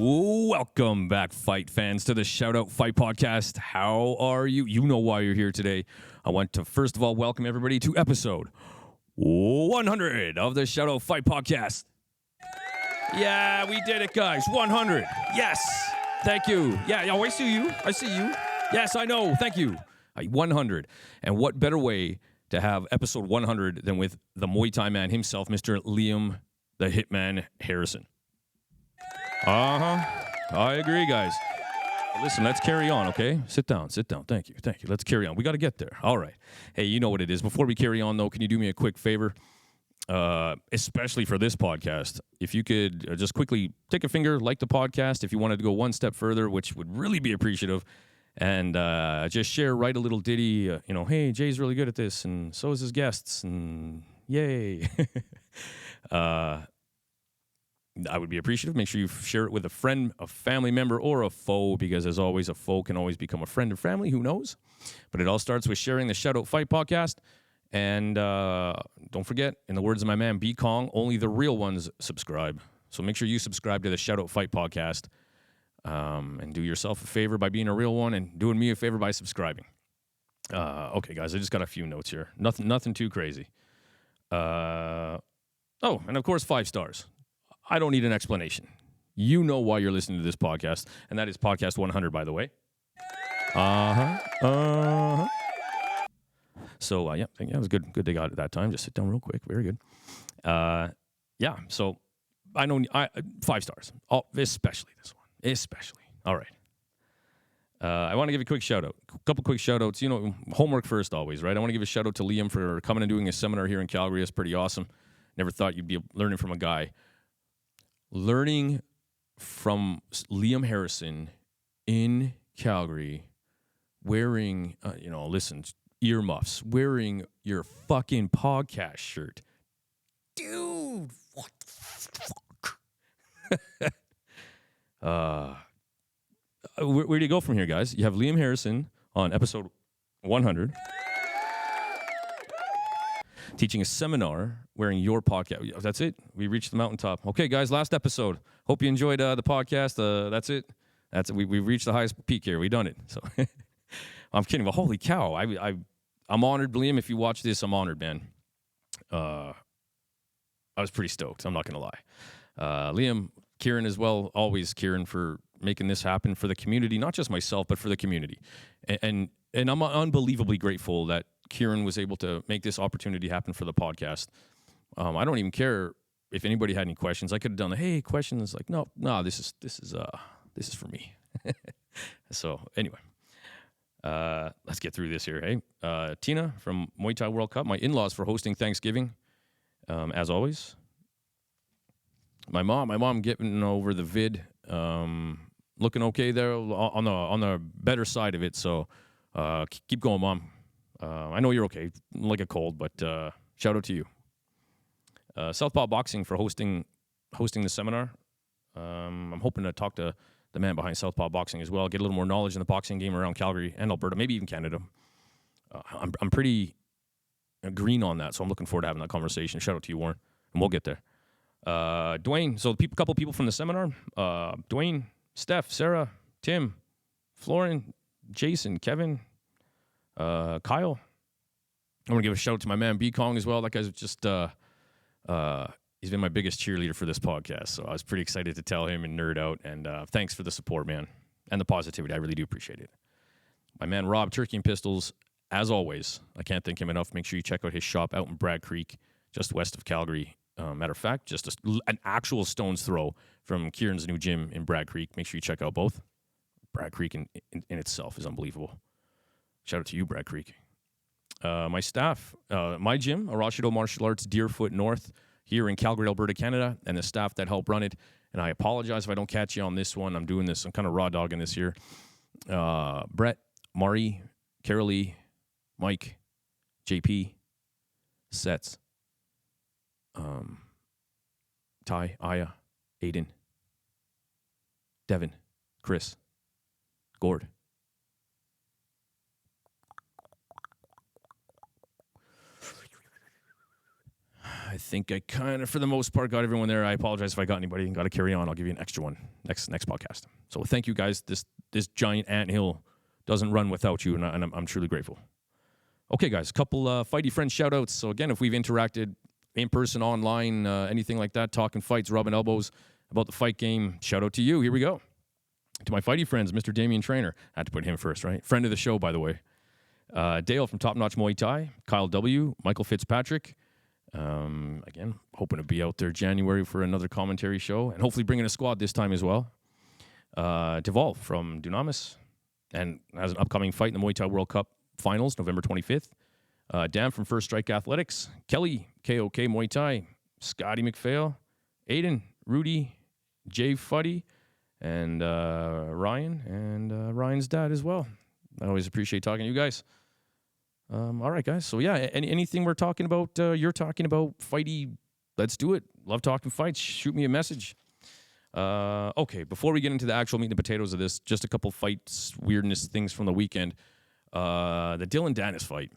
Welcome back, fight fans, to the Shout Out Fight Podcast. How are you? You know why you're here today. I want to first of all welcome everybody to episode 100 of the Shout Out Fight Podcast. Yeah, we did it, guys. 100. Yes. Thank you. Yeah, I see you. I see you. Yes, I know. Thank you. 100. And what better way to have episode 100 than with the Muay Thai man himself, Mr. Liam, the Hitman Harrison. I agree, guys. Listen, let's carry on, okay? Sit down. Thank you. Let's carry on. We got to get there. All right. Hey, you know what it is. Before we carry on, though, can you do me a quick favor? Especially for this podcast, if you could just quickly take a finger, like the podcast. If you wanted to go one step further, which would really be appreciative, and just share, write a little ditty, hey, Jay's really good at this, and so is his guests, and yay. I would be appreciative. Make sure you share it with a friend, a family member, or a foe, because as always, a foe can always become a friend or family. Who knows? But it all starts with sharing the Shout Out Fight Podcast. And don't forget, in the words of my man B. Kong, only the real ones subscribe. So make sure you subscribe to the Shout Out Fight Podcast, and do yourself a favor by being a real one, and doing me a favor by subscribing. Okay, guys, I just got a few notes here. Nothing too crazy. And of course, 5 stars. I don't need an explanation. You know why you're listening to this podcast, and that is podcast 100, by the way. So, yeah, it was good they got it that time. Just sit down real quick. Very good. So I know 5 stars, especially this one. Especially. All right. I want to give a quick shout-out. A couple quick shout-outs. Homework first always, right? I want to give a shout-out to Liam for coming and doing a seminar here in Calgary. That's pretty awesome. Never thought you'd be learning from a guy. Learning from Liam Harrison in Calgary, wearing, earmuffs, wearing your fucking podcast shirt. Dude, what the fuck? Where do you go from here, guys? You have Liam Harrison on episode 100. Teaching a seminar wearing your podcast. That's it. We reached the mountaintop. Okay, guys, last episode. Hope you enjoyed the podcast. That's it. We've reached the highest peak here. We've done it. So I'm kidding, but holy cow. I'm honored, Liam. If you watch this, I'm honored, man. I was pretty stoked. I'm not going to lie. Liam, Kieran as well. Always Kieran for making this happen for the community. Not just myself, but for the community. And I'm unbelievably grateful that Kieran was able to make this opportunity happen for the podcast. I don't even care if anybody had any questions. I could have done hey, questions. Like, no, this is for me. So anyway, let's get through this here. Hey, Tina from Muay Thai World Cup. My in-laws for hosting Thanksgiving, as always. My mom getting over the vid, looking okay there on the better side of it. So keep going, Mom. I know you're okay, like a cold, but shout out to you. Southpaw Boxing for hosting the seminar. I'm hoping to talk to the man behind Southpaw Boxing as well, get a little more knowledge in the boxing game around Calgary and Alberta, maybe even Canada. I'm pretty green on that, so I'm looking forward to having that conversation. Shout out to you, Warren, and we'll get there. Dwayne, so a couple people from the seminar, Dwayne, Steph, Sarah, Tim, Florin, Jason, Kevin, Kyle. I want to give a shout out to my man B Kong as well. That guy's just he's been my biggest cheerleader for this podcast, so I was pretty excited to tell him and nerd out. And thanks for the support, man, and the positivity. I really do appreciate it. My man Rob, Turkey and Pistols, as always. I can't thank him enough. Make sure you check out his shop out in Brad Creek, just west of Calgary. Matter of fact, just an actual stone's throw from Kieran's new gym in Brad Creek. Make sure you check out both. Brad Creek in itself is unbelievable. Shout out to you, Brad Creek. My staff, my gym, Arashido Martial Arts, Deerfoot North, here in Calgary, Alberta, Canada, and the staff that help run it. And I apologize if I don't catch you on this one. I'm kind of raw dogging this here. Brett, Mari, Carolee, Mike, JP, Sets, Ty, Aya, Aiden, Devin, Chris, Gord, I think I kind of, for the most part, got everyone there. I apologize if I got anybody and got to carry on. I'll give you an extra one next podcast. So thank you guys. This giant anthill doesn't run without you, and I'm truly grateful. Okay, guys, a couple fighty friend shout outs. So again, if we've interacted in person, online, anything like that, talking fights, rubbing elbows about the fight game, shout out to you. Here we go. To my fighty friends, Mr. Damian Trainer. I had to put him first, right? Friend of the show, by the way. Dale from Top Notch Muay Thai, Kyle W., Michael Fitzpatrick. Again, hoping to be out there January for another commentary show, and hopefully bringing a squad this time as well. Devolve from Dunamis, and has an upcoming fight in the Muay Thai World Cup Finals, November 25th. Dan from First Strike Athletics, Kelly, KOK Muay Thai, Scotty McPhail, Aiden, Rudy, Jay Fuddy, and Ryan, and Ryan's dad as well. I always appreciate talking to you guys. All right, guys. So, yeah, anything we're talking about, you're talking about, fighty, let's do it. Love talking fights. Shoot me a message. Okay, before we get into the actual meat and potatoes of this, just a couple fights, weirdness things from the weekend. The Dylan Dennis fight.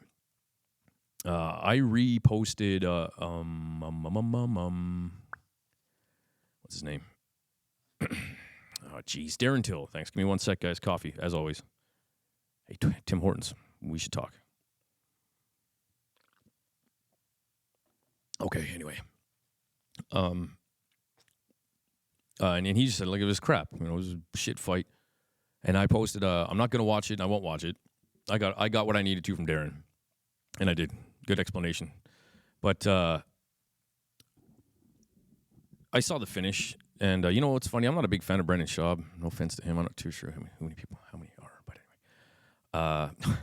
I reposted, what's his name? Oh, geez. Darren Till. Thanks. Give me one sec, guys. Coffee, as always. Hey, Tim Hortons. We should talk. Okay, anyway. And he just said, like, it was crap. You know, it was a shit fight. And I posted, I'm not going to watch it, and I won't watch it. I got what I needed to from Darren. And I did. Good explanation. But I saw the finish. And you know what's funny? I'm not a big fan of Brendan Schaub. No offense to him. I'm not too sure how many people, how many are. But anyway.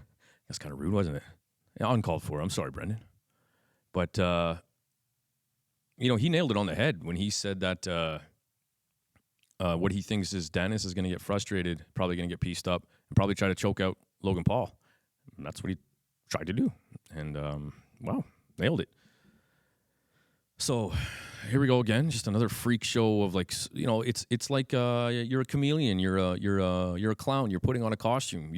That's kind of rude, wasn't it? Yeah, uncalled for. I'm sorry, Brendan. But, you know, he nailed it on the head when he said that what he thinks is Dennis is going to get frustrated, probably going to get pieced up, and probably try to choke out Logan Paul. And that's what he tried to do. And, wow, nailed it. So here we go again. Just another freak show of, like, you know, it's like you're a chameleon. You're a clown. You're putting on a costume.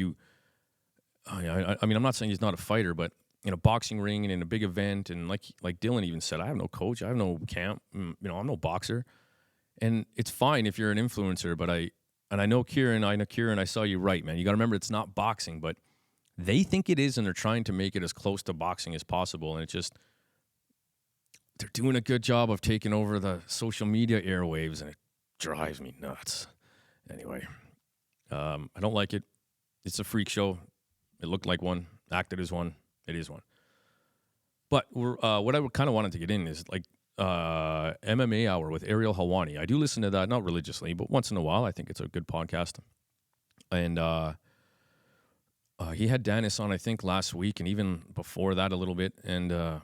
I mean, I'm not saying he's not a fighter, but in a boxing ring and in a big event, and like Dylan even said, I have no coach, I have no camp, you know, I'm no boxer, and it's fine if you're an influencer. But I know Kieran, I saw you right, man. You got to remember, it's not boxing, but they think it is, and they're trying to make it as close to boxing as possible, and it just, they're doing a good job of taking over the social media airwaves, and it drives me nuts. Anyway, I don't like it. It's a freak show. It looked like one, acted as one. It is one. But what I kind of wanted to get in is, like, MMA Hour with Ariel Helwani. I do listen to that, not religiously, but once in a while. I think it's a good podcast. And he had Dennis on, I think, last week, and even before that a little bit. And the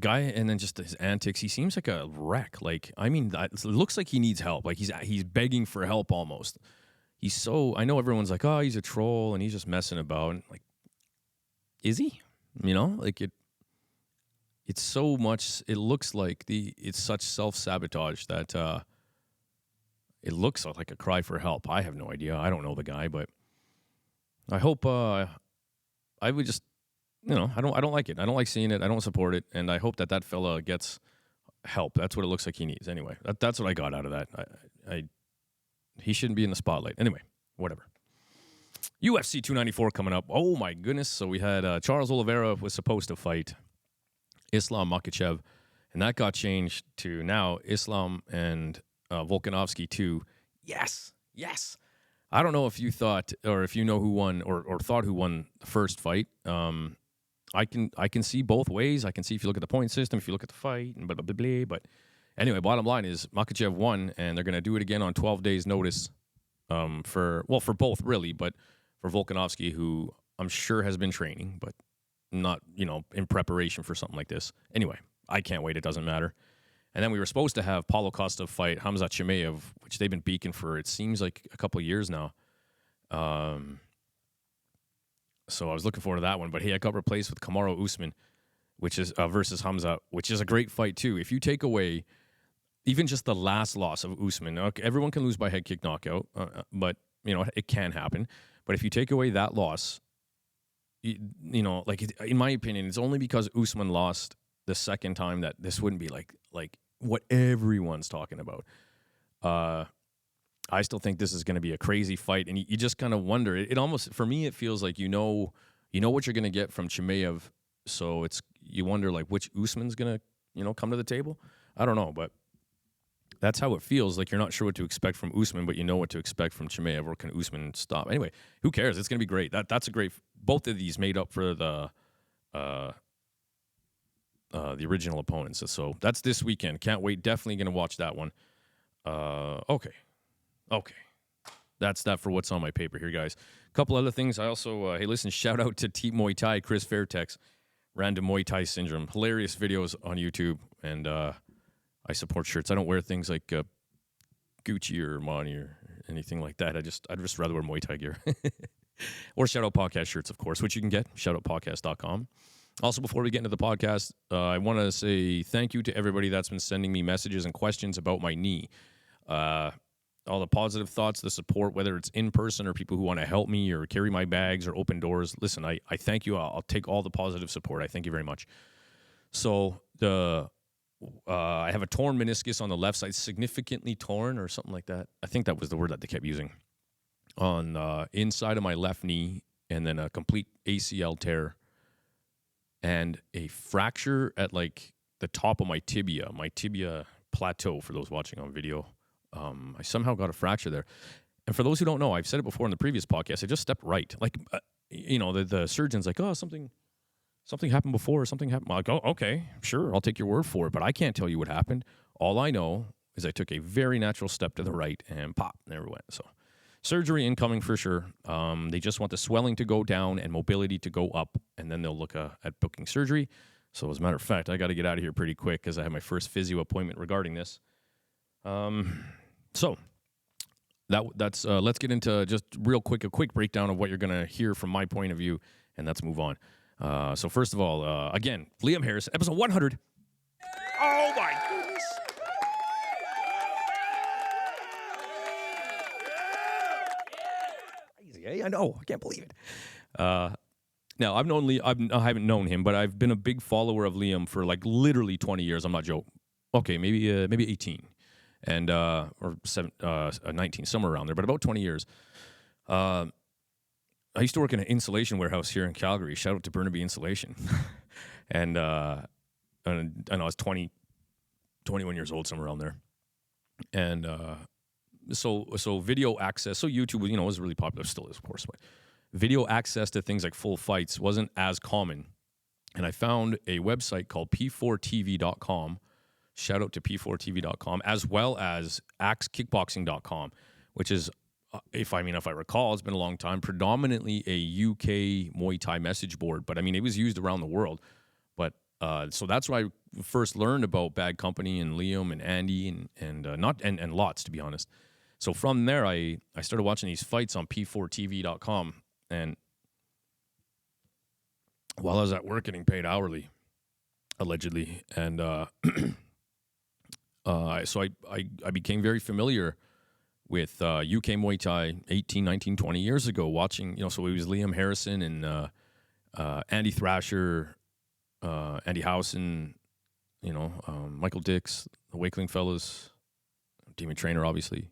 guy, and then just his antics, he seems like a wreck. Like, I mean, it looks like he needs help. Like, he's begging for help almost. He's so, I know everyone's like, oh, he's a troll and he's just messing about. And, like, is he? You know, like, it's so much, it looks like it's such self-sabotage that it looks like a cry for help. I have no idea. I don't know the guy, but I hope I would just, you know, I don't like it. I don't like seeing it. I don't support it. And I hope that fella gets help. That's what it looks like he needs. Anyway, that's what I got out of that. He shouldn't be in the spotlight. Anyway, whatever. UFC 294 coming up. Oh, my goodness. So we had Charles Oliveira was supposed to fight Islam Makhachev, and that got changed to now Islam and Volkanovski 2. Yes. I don't know if you thought, or if you know who won, or thought who won the first fight. I can see both ways. I can see if you look at the point system, if you look at the fight, and blah, blah, blah, blah. But anyway, bottom line is Makhachev won, and they're going to do it again on 12 days' notice for both, really, but for Volkanovski, who I'm sure has been training, but not, you know, in preparation for something like this. Anyway, I can't wait. It doesn't matter. And then we were supposed to have Paulo Costa fight Hamzat Chimaev, which they've been beaking for, it seems like, a couple of years now. So I was looking forward to that one. But hey, I got replaced with Kamaru Usman, which is versus Hamzat, which is a great fight too. If you take away even just the last loss of Usman, okay, everyone can lose by head kick knockout, but you know it can happen. But if you take away that loss, you know, like in my opinion, it's only because Usman lost the second time that this wouldn't be like what everyone's talking about. I still think this is going to be a crazy fight, and you just kind of wonder. It almost, for me, it feels like you know what you're going to get from Chimaev, so you wonder like which Usman's going to come to the table. I don't know, but that's how it feels. Like you're not sure what to expect from Usman, but you know what to expect from Chimaev. Or can Usman stop? Anyway, who cares? It's going to be great. That's a great. Both of these made up for the original opponents. So that's this weekend. Can't wait. Definitely going to watch that one. Okay. That's that for what's on my paper here, guys. A couple other things. I also, hey, listen, shout out to Team Muay Thai, Chris Fairtex, Random Muay Thai Syndrome. Hilarious videos on YouTube, and I support shirts. I don't wear things like Gucci or Armani or anything like that. I'd just rather wear Muay Thai gear. Or Shout Out Podcast shirts, of course, which you can get, shoutoutpodcast.com. Also, before we get into the podcast, I want to say thank you to everybody that's been sending me messages and questions about my knee. All the positive thoughts, the support, whether it's in person or people who want to help me or carry my bags or open doors. Listen, I thank you. I'll take all the positive support. I thank you very much. So I have a torn meniscus on the left side, significantly torn or something like that. I think that was the word that they kept using. On inside of my left knee, and then a complete ACL tear and a fracture at like the top of my tibia plateau, for those watching on video. I somehow got a fracture there. And for those who don't know, I've said it before in the previous podcast, I just stepped right. Like, the surgeon's like, oh, something happened before, or something happened. I'm like, oh, okay, sure, I'll take your word for it. But I can't tell you what happened. All I know is I took a very natural step to the right and pop, there we went. So surgery incoming for sure. They just want the swelling to go down and mobility to go up, and then they'll look at booking surgery. So as a matter of fact, I got to get out of here pretty quick because I have my first physio appointment regarding this. So that's let's get into just real quick a quick breakdown of what you're gonna hear from my point of view, and let's move on. So first of all, again, Liam Harris, episode 100. Oh my goodness! Crazy, I know. I can't believe it. Now I've known I haven't known him, but I've been a big follower of Liam for like literally 20 years. I'm not joking. Okay, maybe 18. And or 19, somewhere around there, but about 20 years. I used to work in an insulation warehouse here in Calgary. Shout out to Burnaby Insulation. and I was 20, 21 years old, somewhere around there. And so video access, so YouTube, was really popular, still is, of course, but video access to things like full fights wasn't as common. And I found a website called p4tv.com. Shout out to p4tv.com, as well as axekickboxing.com, which is, if I recall, it's been a long time, predominantly a UK Muay Thai message board. But it was used around the world. But so that's where I first learned about Bad Company and Liam and Andy and lots, to be honest. So from there, I started watching these fights on p4tv.com, and while I was at work getting paid hourly, allegedly, and so I became very familiar with UK Muay Thai 18, 19, 20 years ago, watching, so it was Liam Harrison and Andy Thrasher, Andy Howson, Michael Dix, the Wakeling fellas, Demon Trainer, obviously,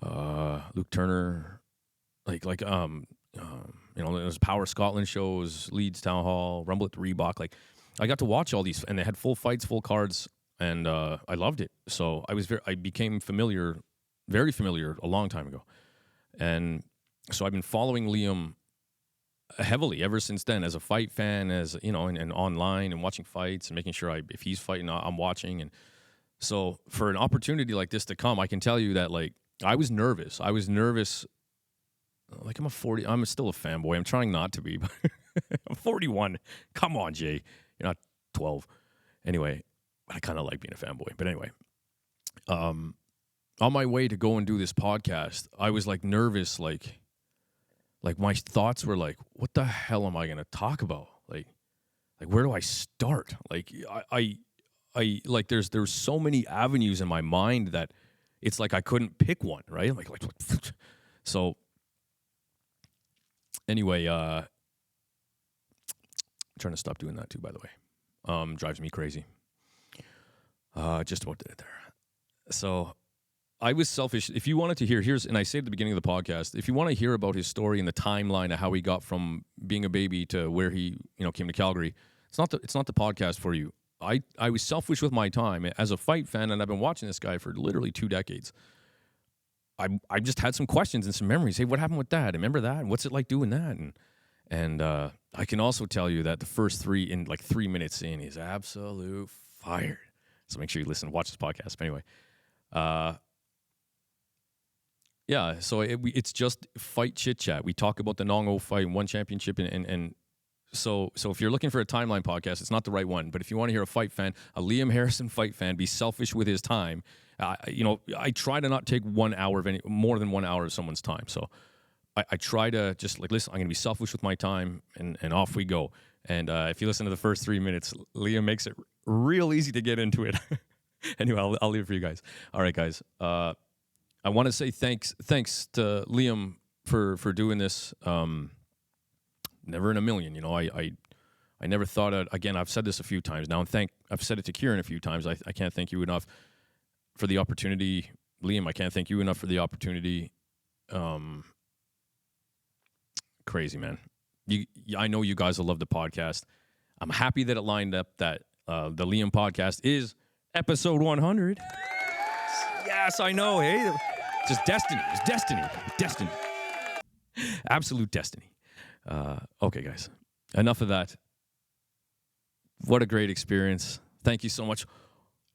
Luke Turner, there's Power Scotland shows, Leeds Town Hall, Rumble at the Reebok. Like, I got to watch all these, and they had full fights, full cards. And I loved it. So I became very familiar a long time ago. And so I've been following Liam heavily ever since then, as a fight fan, as, and online and watching fights and making sure if he's fighting, I'm watching. And so for an opportunity like this to come, I can tell you that, like, I was nervous. Like, I'm still a fanboy. I'm trying not to be, but I'm 41. Come on, Jay. You're not 12. Anyway. I kind of like being a fanboy. But anyway, on my way to go and do this podcast, I was like nervous, like my thoughts were like, what the hell am I going to talk about? Like where do I start? Like I like there's so many avenues in my mind that it's like I couldn't pick one, right? I'm like so anyway, I'm trying to stop doing that too, by the way. drives me crazy. Just about did it there. So I was selfish. If you wanted to hear, and I say at the beginning of the podcast, if you want to hear about his story and the timeline of how he got from being a baby to where he, came to Calgary, it's not the podcast for you. I was selfish with my time as a fight fan, and I've been watching this guy for literally 2 decades. I just had some questions and some memories. Hey, what happened with that? Remember that? And what's it like doing that? And I can also tell you that the first 3 minutes in, he's absolute fired. So make sure you listen, watch this podcast. But anyway, yeah. So it's just fight chit chat. We talk about the Nong-O fight, one championship, and so if you're looking for a timeline podcast, it's not the right one. But if you want to hear a fight fan, a Liam Harrison fight fan, be selfish with his time. I try to not take 1 hour of more than 1 hour of someone's time. So I try to just listen, I'm going to be selfish with my time, and off we go. And if you listen to the first 3 minutes, Liam makes it real easy to get into it. Anyway, I'll leave it for you guys. All right, guys. I want to say thanks to Liam for doing this. Never in a million, I never thought again, I've said this a few times now, and I've said it to Kieran a few times. I can't thank you enough for the opportunity. Liam, I can't thank you enough for the opportunity. Crazy, man. I know you guys will love the podcast. I'm happy that it lined up that the Liam podcast is episode 100. Yes, I know. Hey, just destiny. It's destiny. Absolute destiny. Okay, guys. Enough of that. What a great experience. Thank you so much.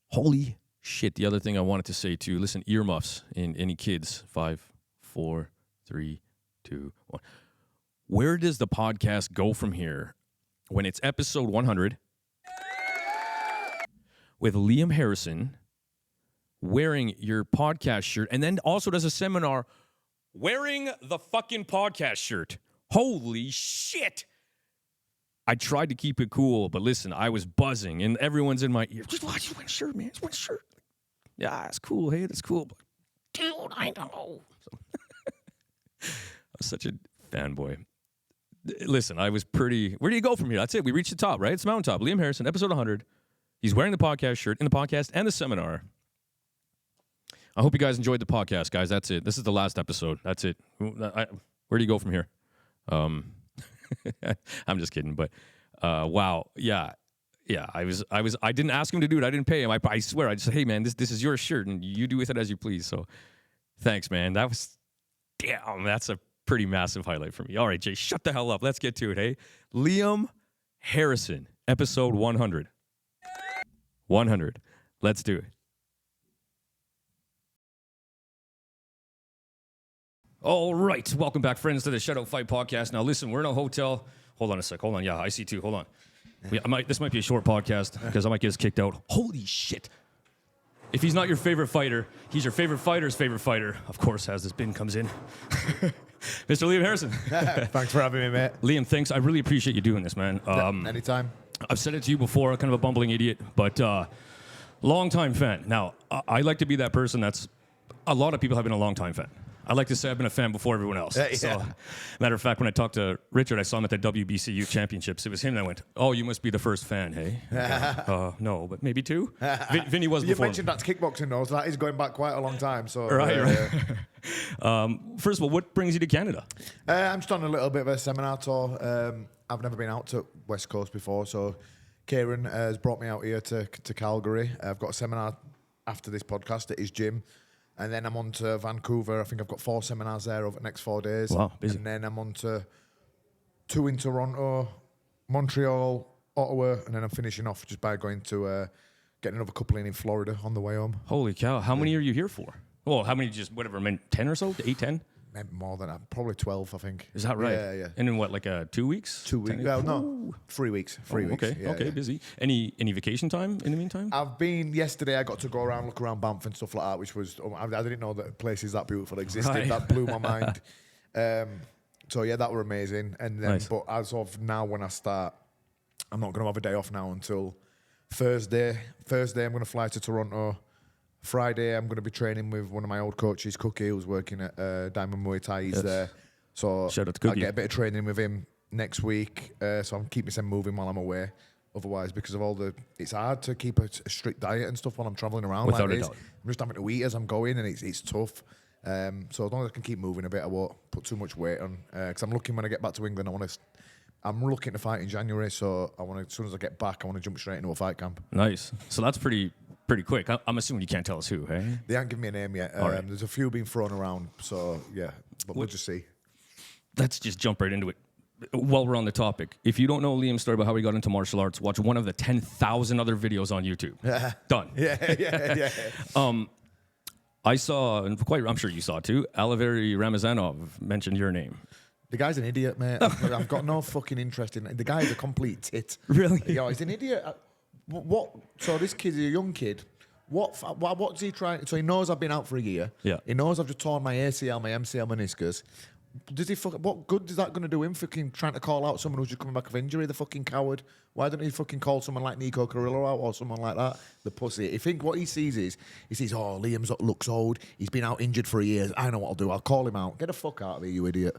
Holy shit. The other thing I wanted to say too, listen, earmuffs in any kids. 5, 4, 3, 2, 1. Where does the podcast go from here when it's episode 100 with Liam Harrison wearing your podcast shirt and then also does a seminar wearing the fucking podcast shirt? Holy shit. I tried to keep it cool, but listen, I was buzzing and everyone's in my ear. Just watch one shirt, man. It's one shirt. Yeah, it's cool. Hey, that's cool. But dude, I know. I was such a fanboy. Listen, I was pretty... Where do you go from here? That's it. We reached the top, right? It's mountaintop. Liam Harrison, episode 100. He's wearing the podcast shirt in the podcast and the seminar. I hope you guys enjoyed the podcast, guys. That's it. This is the last episode. That's it. Where do you go from here? I'm just kidding, but wow, yeah. I didn't ask him to do it. I didn't pay him. I swear. I just said, hey man, this is your shirt, and you do with it as you please. So, thanks, man. That's a pretty massive highlight for me. All right, Jay, shut the hell up. Let's get to it. Hey, Liam Harrison, episode 100. 100. Let's do it. All right. Welcome back, friends, to the Shutout Fight Podcast. Now, listen, we're in a hotel. Hold on a sec. Hold on. Yeah, I see too. Hold on. This might be a short podcast because I might get us kicked out. Holy shit. If he's not your favorite fighter, he's your favorite fighter's favorite fighter. Of course, as this bin comes in. Mr. Liam Harrison. Thanks for having me, mate. Liam, thanks. I really appreciate you doing this, man. Anytime. I've said it to you before, kind of a bumbling idiot, but long-time fan. Now, I like to be that person that's... A lot of people have been a long-time fan. I like to say I've been a fan before everyone else. Yeah. So, matter of fact, when I talked to Richard, I saw him at the WBC Youth Championships. It was him, and I went, "Oh, you must be the first fan, hey?" No, but maybe two. Vinny was before. You mentioned that's kickboxing, though, so that is going back quite a long time. So right. First of all, what brings you to Canada? I'm just on a little bit of a seminar tour. I've never been out to West Coast before, so Kieran has brought me out here to Calgary. I've got a seminar after this podcast at his gym. And then I'm on to Vancouver. I think I've got 4 seminars there over the next 4 days. Wow, busy. And then I'm on to 2 in Toronto, Montreal, Ottawa, and then I'm finishing off just by going to get another couple in Florida on the way home. Holy cow. How many are you here for? Well, how many, just whatever, 10 or so? 8, 10? Maybe more than that. Probably 12, I think. Is that right? Yeah. And in what, 2 weeks? 2 weeks. Well, no, 3 weeks. 3 weeks. Okay, Yeah. Busy. Any vacation time in the meantime? Yesterday I got to go around, look around Banff and stuff like that, which was, I didn't know that places that beautiful existed. Right. That blew my mind. So yeah, that were amazing. And then, Nice. But as of now, when I start, I'm not going to have a day off now until Thursday. Thursday, I'm going to fly to Toronto. Friday, I'm going to be training with one of my old coaches, Cookie, who's working at Diamond Muay Thai. He's there. So Shout out to Cookie. I'll get a bit of training with him next week. So I'm keeping myself moving while I'm away. otherwise because of it's hard to keep a strict diet and stuff while I'm traveling around. Without like a this. doubt. I'm just having to eat as I'm going, and it's tough. So as long as I can keep moving a bit, I won't put too much weight on. Because I'm looking when I get back to England, I'm looking to fight in January. So as soon as I get back, I want to jump straight into a fight camp. Nice. So that's pretty quick. I'm assuming you can't tell us who, hey? They haven't given me a name yet. Right. There's a few being thrown around. So yeah, but we'll just see. Let's just jump right into it. While we're on the topic, if you don't know Liam's story about how he got into martial arts, watch one of the 10,000 other videos on YouTube. Done. Yeah. I saw, and I'm sure you saw too, Alaverdi Ramazanov mentioned your name. The guy's an idiot, mate. I've got no fucking interest in it. The guy's a complete tit. Really? Yeah, he's an idiot. What? So this kid's a young kid. What's he trying? So he knows I've been out for a year. Yeah. He knows I've just torn my ACL, my MCL, meniscus. What good is that going to do him fucking trying to call out someone who's just coming back of injury? The fucking coward. Why don't he fucking call someone like Nico Carrillo out or someone like that? The pussy. I think what he sees, oh, Liam's looks old. He's been out injured for a year. I know what I'll do. I'll call him out. Get the fuck out of here, you idiot.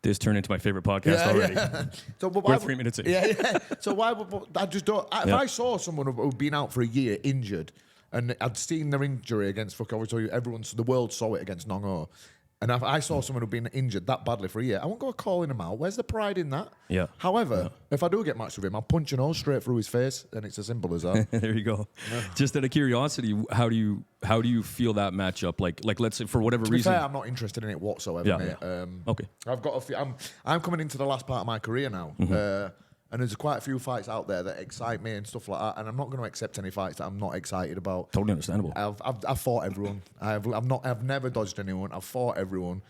This turned into my favorite podcast already. Yeah. So, We're 3 minutes in. Yeah. So why would I just don't? If I saw someone who'd been out for a year injured, and I'd seen their injury against the world saw it against Nong-O. And if I saw someone who'd been injured that badly for a year, I won't go calling him out. Where's the pride in that? Yeah. However, if I do get matched with him, I'll punch an hole straight through his face, and it's as simple as that. There you go. Just out of curiosity, how do you feel that matchup? Like let's say for whatever To be reason. fair, I'm not interested in it whatsoever, mate. Okay. I've got a few. I'm coming into the last part of my career now, and there's quite a few fights out there that excite me and stuff like that. And I'm not going to accept any fights that I'm not excited about. Totally understandable. I've fought everyone. I've never dodged anyone. I've fought everyone.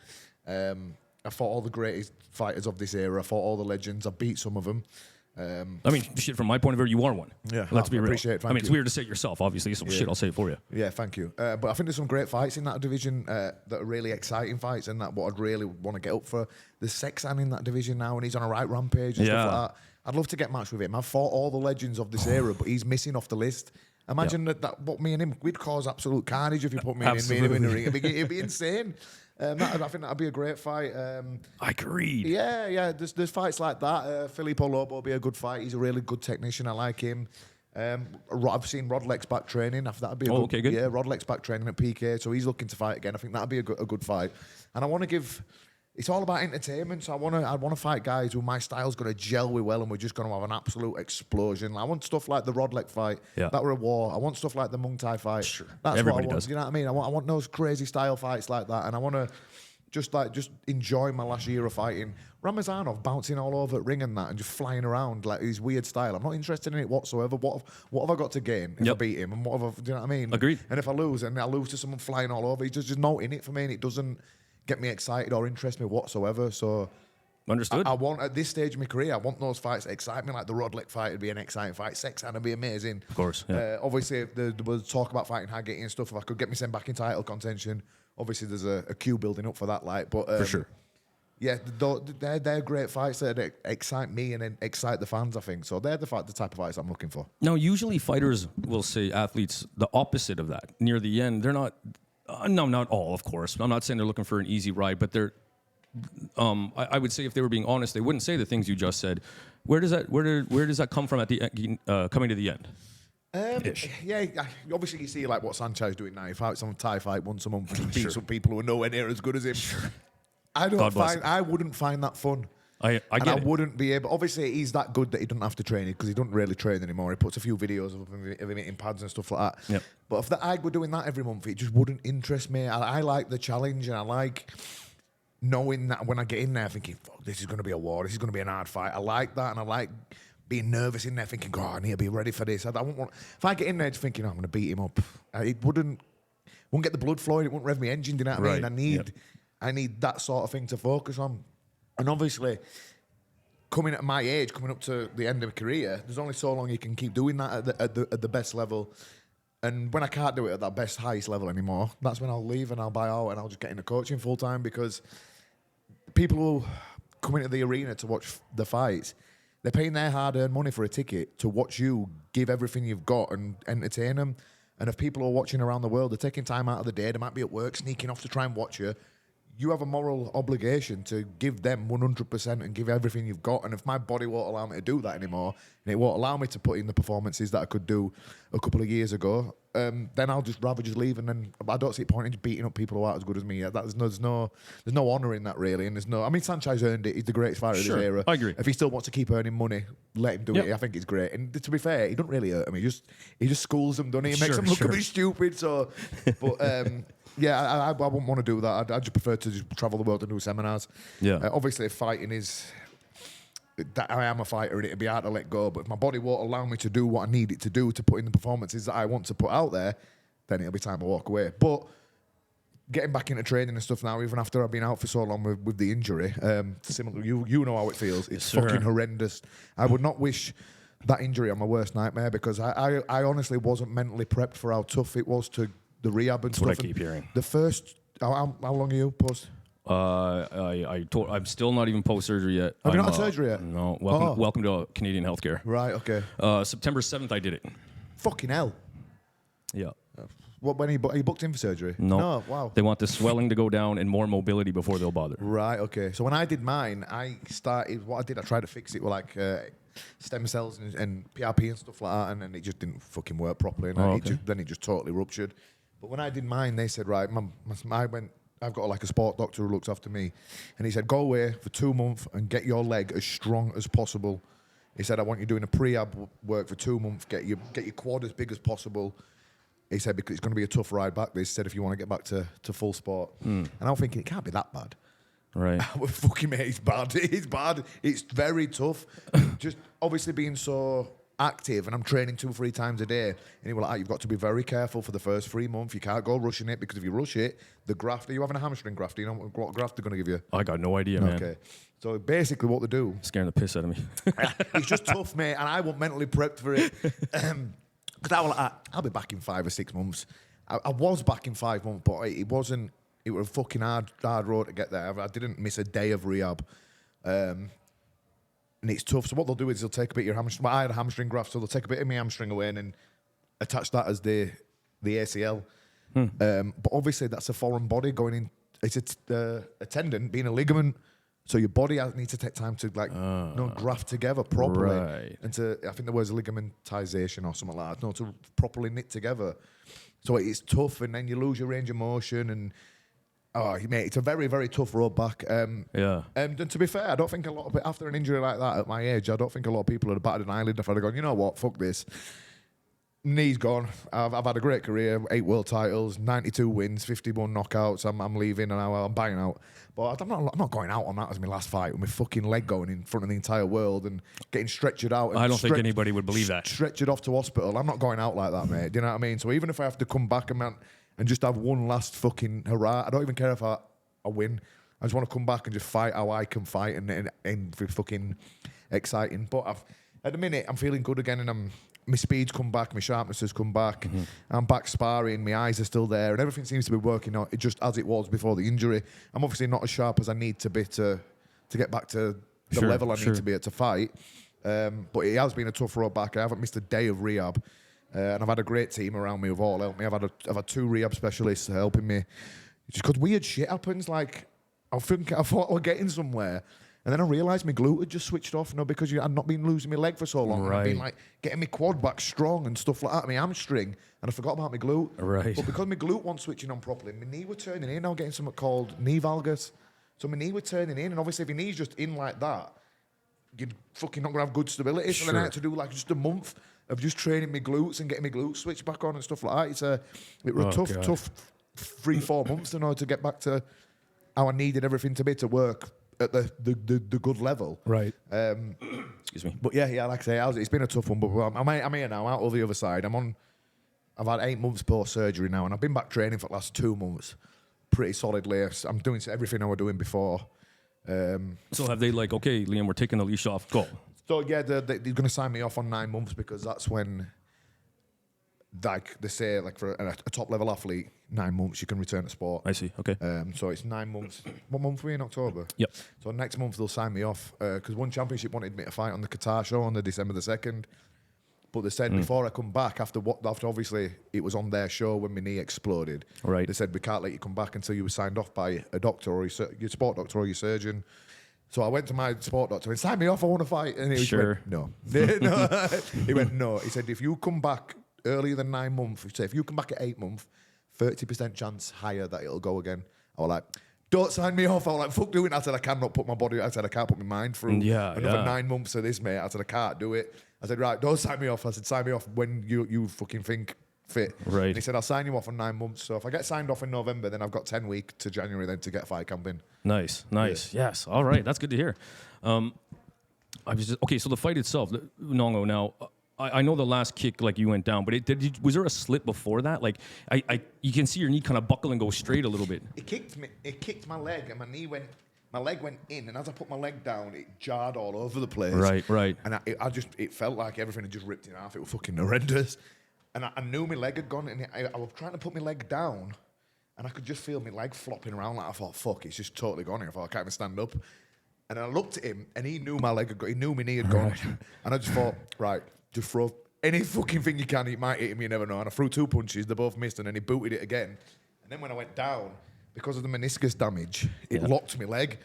I fought all the greatest fighters of this era. I fought all the legends. I beat some of them. I mean, shit, from my point of view, you are one. Yeah, Let's be real. appreciate it, I mean, it's thank you. weird to say it yourself, obviously. So shit, I'll say it for you. Yeah, thank you. But I think there's some great fights in that division that are really exciting fights, and that what I'd really want to get up for. There's Sexan in that division now, and he's on a right rampage and stuff like that. I'd love to get matched with him. I've fought all the legends of this era, but he's missing off the list. Imagine that what me and him, we'd cause absolute carnage if you put me and him in the ring. It'd be insane. I think that'd be a great fight. Agreed. Yeah. There's fights like that. Filippo Lobo would be a good fight. He's a really good technician. I like him. I've seen Rod Leck's back training. That'd be a good. Yeah, Rod Leck's back training at PK, so he's looking to fight again. I think that'd be a good fight. And I want to give. It's all about entertainment. So I want to fight guys who my style's going to gel with well, and we're just going to have an absolute explosion. I want stuff like the Rod Leck fight. Yeah. That were a war. I want stuff like the Muangthai fight. Sure. That's Everybody what I want. does. You know what I mean? I want those crazy style fights like that, and I want to just enjoy my last year of fighting. Ramazanov bouncing all over at ring and that, and just flying around like his weird style. I'm not interested in it whatsoever. What have I got to gain if I beat him? And what have I? Do you know what I mean? Agreed. And if I lose, and I lose to someone flying all over, he's just not in it for me, and it doesn't get me excited or interest me whatsoever. So Understood. I want, at this stage of my career, I want those fights that excite me. Like the Rod Leck fight would be an exciting fight. Sexan would be amazing. Of course, yeah. Obviously, if there was talk about fighting Haggett and stuff. If I could get me sent back in title contention, obviously there's a queue building up for that. But for sure. Yeah, they're great fights that excite me and then excite the fans, I think. So they're the type of fights I'm looking for. Now, usually fighters will say athletes the opposite of that. Near the end, they're not. No, not all, of course. I'm not saying they're looking for an easy ride, but they're. I would say if they were being honest, they wouldn't say the things you just said. Where does that come from at the coming to the end? Yeah, obviously you see like what Sanchez doing now. He fights on a Thai fight once a month and beats some people who are nowhere near as good as him. Sure. I wouldn't find that fun. I wouldn't be able. Obviously, he's that good that he doesn't have to train it because he doesn't really train anymore. He puts a few videos of him eating pads and stuff like that. Yep. But if I were doing that every month, it just wouldn't interest me. I like the challenge, and I like knowing that when I get in there, thinking, "Fuck, this is going to be a war. This is going to be an hard fight." I like that, and I like being nervous in there, thinking, "God, I need to be ready for this." I wouldn't want. If I get in there just thinking, "I'm going to beat him up," it wouldn't get the blood flowing. It wouldn't rev my engine. Do you know what I mean? I need that sort of thing to focus on. And obviously, coming at my age, coming up to the end of my career, there's only so long you can keep doing that at the best level. And when I can't do it at that best, highest level anymore, that's when I'll leave and I'll buy out and I'll just get into coaching full time, because people who come into the arena to watch the fights, they're paying their hard-earned money for a ticket to watch you give everything you've got and entertain them. And if people are watching around the world, they're taking time out of the day, they might be at work, sneaking off to try and watch you. you have a moral obligation to give them 100% and give everything you've got. And if my body won't allow me to do that anymore, and it won't allow me to put in the performances that I could do a couple of years ago, then I'll just rather just leave. And then I don't see a point in beating up people who aren't as good as me. There's no honour in that, really. And I mean, Sanchez earned it. He's the greatest fighter of this era. I agree. If he still wants to keep earning money, let him do it. I think it's great. And to be fair, he doesn't really hurt him. He just schools them, doesn't he? He makes them look a bit stupid. So, but. Yeah, I wouldn't want to do that. I'd just prefer to just travel the world and do seminars. Yeah. Obviously, fighting is... I am a fighter and it'd be hard to let go. But if my body won't allow me to do what I need it to do to put in the performances that I want to put out there, then it'll be time to walk away. But getting back into training and stuff now, even after I've been out for so long with the injury, similar, you know how it feels. It's fucking horrendous. I would not wish that injury on my worst nightmare because I honestly wasn't mentally prepped for how tough it was to... the rehab and That's stuff. what I keep hearing. The first, how long are you post? I'm still not even post surgery yet. Have you not had surgery yet? No. Welcome to Canadian healthcare. Right. Okay. September 7th, I did it. Fucking hell. Yeah. What? When are you booked in for surgery? No. No. Wow. They want the swelling to go down and more mobility before they'll bother. Right. Okay. So when I did mine, I tried to fix it with like stem cells and PRP and stuff like that, and then it just didn't fucking work properly, and then it just totally ruptured. But when I did mine, they said, right, I've got like a sport doctor who looks after me. And he said, go away for 2 months and get your leg as strong as possible. He said, I want you doing a pre-ab work for 2 months, get your quad as big as possible. He said, because it's going to be a tough ride back. He said, if you want to get back to full sport. And I'm thinking, it can't be that bad. Right. Fucking mate, it's bad. It's bad. It's very tough. Just obviously being so... active and I'm training 2-3 times a day, and he was like, you've got to be very careful for the first 3 months. You can't go rushing it because if you rush it, the graft, are you having a hamstring graft? Do you know what graft they're going to give you? I got no idea, man. Okay. So basically what they do... Scaring the piss out of me. It's just tough, mate, and I wasn't mentally prepped for it. Because I was like, I'll be back in 5 or 6 months. I was back in 5 months, but it wasn't... It was a fucking hard road to get there. I didn't miss a day of rehab. And it's tough. So what they'll do is they'll take a bit of your hamstring. Well, I had a hamstring graft, so they'll take a bit of my hamstring away and then attach that as the ACL. But obviously that's a foreign body going in. It's a tendon being a ligament. So your body needs to take time to graft together properly. Right. And I think there was a ligamentization or something like that. To properly knit together. So it's tough, and then you lose your range of motion, and mate, it's a very, very tough road back. And to be fair, I don't think a lot of it, after an injury like that at my age, I don't think a lot of people would have batted an eyelid if I'd have gone, you know what, fuck this. Knee's gone. I've had a great career, 8 world titles, 92 wins, 51 knockouts. I'm leaving and I'm buying out. But I'm not going out on that as my last fight with my fucking leg going in front of the entire world and getting stretchered out. And I don't think anybody would believe that. Stretchered off to hospital. I'm not going out like that, mate. Do you know what I mean? So even if I have to come back and just have one last fucking hurrah, I don't even care if I win. I just want to come back and just fight how I can fight and be fucking exciting. But at the minute, I'm feeling good again, and my speed's come back, my sharpness has come back. I'm back sparring, my eyes are still there, and everything seems to be working out just as it was before the injury. I'm obviously not as sharp as I need to be to get back to the level I need to be at to fight. But it has been a tough road back. I haven't missed a day of rehab. And I've had a great team around me who've all helped me. I've had 2 rehab specialists helping me. Just because weird shit happens, like I thought I was getting somewhere, and then I realised my glute had just switched off. Because I'd not been losing my leg for so long. Right. And I've been like getting my quad back strong and stuff like that, my hamstring, and I forgot about my glute. Right. But because my glute wasn't switching on properly, my knee were turning in. I was getting something called knee valgus. So my knee were turning in, and obviously if your knee's just in like that, you're fucking not gonna have good stability. So then I had to do like just a month of just training my glutes and getting my glutes switched back on and stuff like that. It was tough 3-4 months to get back to how I needed everything to be to work at the good level. Right. Excuse me. But yeah, like I say, it's been a tough one. But I'm here now, out of the other side. I've had 8 months post surgery now, and I've been back training for the last 2 months, pretty solidly. I'm doing everything I was doing before. So have they okay, Liam, we're taking the leash off, go. So yeah, they're going to sign me off on 9 months because that's when, like they say, like for a top level athlete, 9 months you can return to sport. I see. Okay. So it's 9 months. What month are we in? October. Yep. So next month they'll sign me off because one championship wanted me to fight on the Qatar show on the December the 2nd. But they said before I come back, after obviously it was on their show when my knee exploded. Right. They said we can't let you come back until you were signed off by a doctor or your sport doctor or your surgeon. So I went to my sport doctor and sign me off. I want to fight. And he went, no. No. He went, no. He said if you come back earlier than 9 months, say if you come back at 8 months, 30% chance higher that it'll go again. I was like, don't sign me off. I was like, fuck doing it. I said, I cannot put my body, I said, I can't put my mind through another 9 months of this, mate. I said, I can't do it. I said, right, don't sign me off. I said, sign me off when you fucking think fit. Right. And he said, I'll sign you off on 9 months. So if I get signed off in November, then I've got 10 weeks to January then to get fight camp in. Nice. Yes. All right. That's good to hear. Okay, so the fight itself, Nong-O, now, I know the last kick, like, you went down, but was there a slip before that? Like, you can see your knee kind of buckle and go straight a little bit. It kicked my leg, and my leg went in, and as I put my leg down, it jarred all over the place. Right. And it felt like everything had just ripped in half. It was fucking horrendous. And I knew my leg had gone, and I was trying to put my leg down, and I could just feel my leg flopping around. Like I thought, fuck, it's just totally gone here. I thought, I can't even stand up. And I looked at him, and he knew my leg had gone. He knew my knee had gone. And I just thought, right, just throw any fucking thing you can. It might hit him, you never know. And I threw 2 punches. They both missed, and then he booted it again. And then when I went down, because of the meniscus damage, it locked my leg.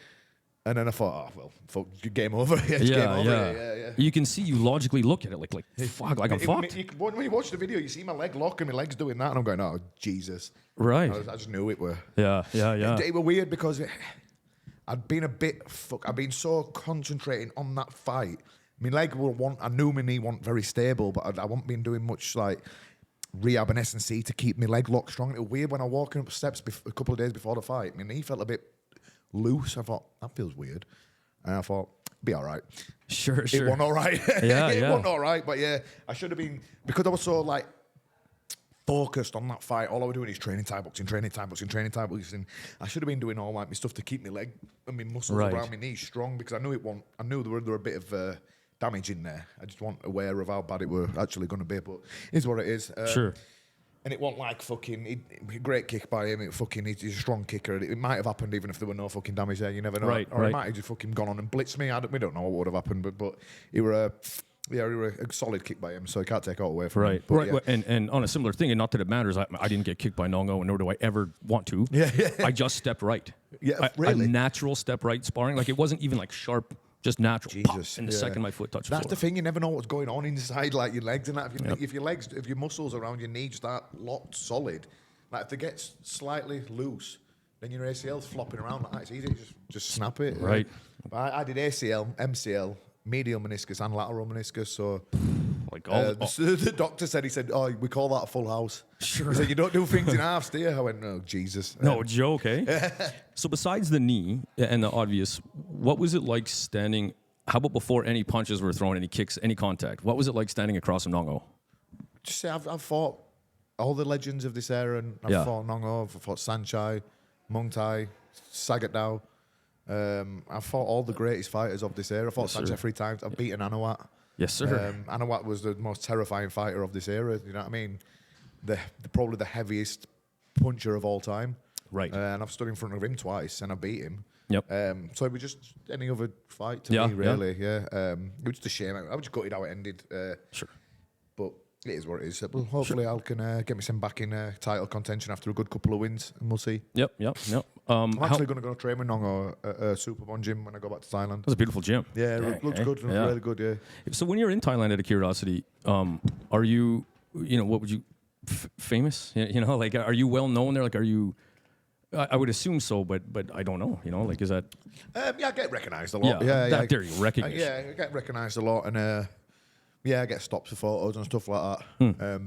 And then I thought, oh, well, fuck, game over. Game over. Yeah. You can see, you logically look at it like fuck, like I'm fucked. When you watch the video, you see my leg lock, and my leg's doing that, and I'm going, oh, Jesus. Right. I just knew it were. Yeah. It were weird because I'd been I'd been so concentrating on that fight. My leg I knew my knee wasn't very stable, but I wasn't been doing much like rehab and S&C to keep my leg locked strong. It was weird when I was walking up steps a couple of days before the fight. My knee felt a bit loose. I thought, that feels weird. And I thought, be all right. Sure. It wasn't all right. It wasn't all right, but yeah, I should have been, because I was so like focused on that fight. All I was doing is training Thai boxing. I should have been doing all like my stuff to keep my leg and my muscles around my knees strong, because I knew there were a bit of damage in there. I just wasn't aware of how bad it were actually going to be, but it's what it is. Sure. And it wasn't like fucking great kick by him. He's a strong kicker. It might have happened even if there were no fucking damage there. You never know. Or he might have just fucking gone on and blitzed me. We don't know what would have happened, but it were a solid kick by him, so he can't take it all away from him. Right. Yeah. And on a similar thing, and not that it matters, I didn't get kicked by Nong-O, and nor do I ever want to. Yeah. I just stepped right. Yeah, really? A natural step right sparring. Like, it wasn't even like sharp. Just natural. Jesus. Pop, and the second my foot touched That's the the floor. thing, you never know what's going on inside, like your legs and that. If your muscles around your knee start locked solid, like if they get slightly loose, then your ACL's flopping around like that. It's easy to just snap it. Right. I did ACL, MCL, medial meniscus and lateral meniscus, so Like the doctor said, oh, we call that a full house. Sure. He said, you don't do things in halves, do you? I went, oh, Jesus. No joke, eh? So besides the knee and the obvious, what was it like standing? How about before any punches were thrown, any kicks, any contact? What was it like standing across from Nong-O? Just say I've fought all the legends of this era, and I've fought Nong-O, I've fought Sanchai, Muangthai, Sagat Dao. I've fought all the greatest fighters of this era. I fought Sanchai 3 times. I've beaten Anawat. Yes, sir. Anawat was the most terrifying fighter of this era. You know what I mean? Probably the heaviest puncher of all time. Right. And I've stood in front of him twice, and I beat him. Yep. So it was just any other fight to me, really. Yeah. It was just a shame. I was just gutted how it ended. Sure. But it is what it is. Well, hopefully I can get myself back in title contention after a good couple of wins, and we'll see. Yep. I'm actually going to go train with Nong-O at a Superbon gym when I go back to Thailand. That's a beautiful gym. Yeah, it looks good. Looks really good, yeah. So when you're in Thailand, out of curiosity, are you, what would you, famous? Like, are you well known there? Like, are you... I would assume so, but I don't know. Like, is that? I get recognised a lot. There you recognition. I get recognised a lot, and I get stopped for photos and stuff like that.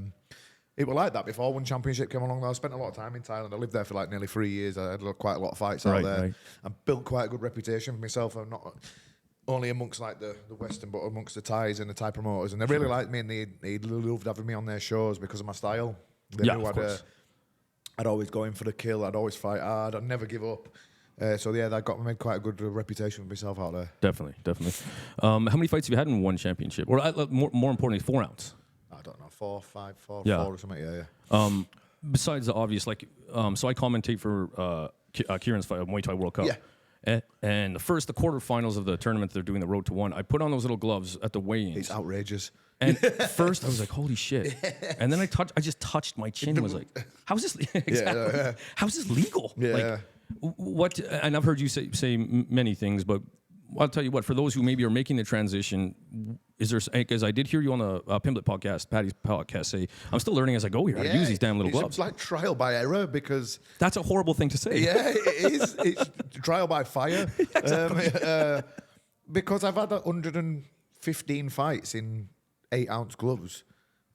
It was like that before when Championship came along. I spent a lot of time in Thailand. I lived there for like nearly 3 years. I had quite a lot of fights out there. Right. I built quite a good reputation for myself. I'm not only amongst like the Western, but amongst the Thais and the Thai promoters, and they really liked me, and they loved having me on their shows because of my style. They knew I'd always go in for the kill. I'd always fight hard. I'd never give up. So that made quite a good reputation for myself out there. Definitely. How many fights have you had in one championship? Or more importantly, 4 rounds? I don't know, 4 or something. Besides the obvious, like, so I commentate for Kieran's fight, Muay Thai World Cup. Yeah. And the quarterfinals of the tournament, they're doing the Road to One. I put on those little gloves at the weigh-ins. It's outrageous. And first I was like, holy shit. And then I just touched my chin and was like, how's this exactly? How's this legal? Yeah. Like what, and I've heard you say many things, but I'll tell you what, for those who maybe are making the transition, is there, because I did hear you on the Pimlet podcast, Patty's podcast, say, I'm still learning as I go here how to use these damn little gloves. It's like trial by error because... That's a horrible thing to say. Yeah, it is. It's trial by fire. Because I've had 115 fights in 8-ounce gloves.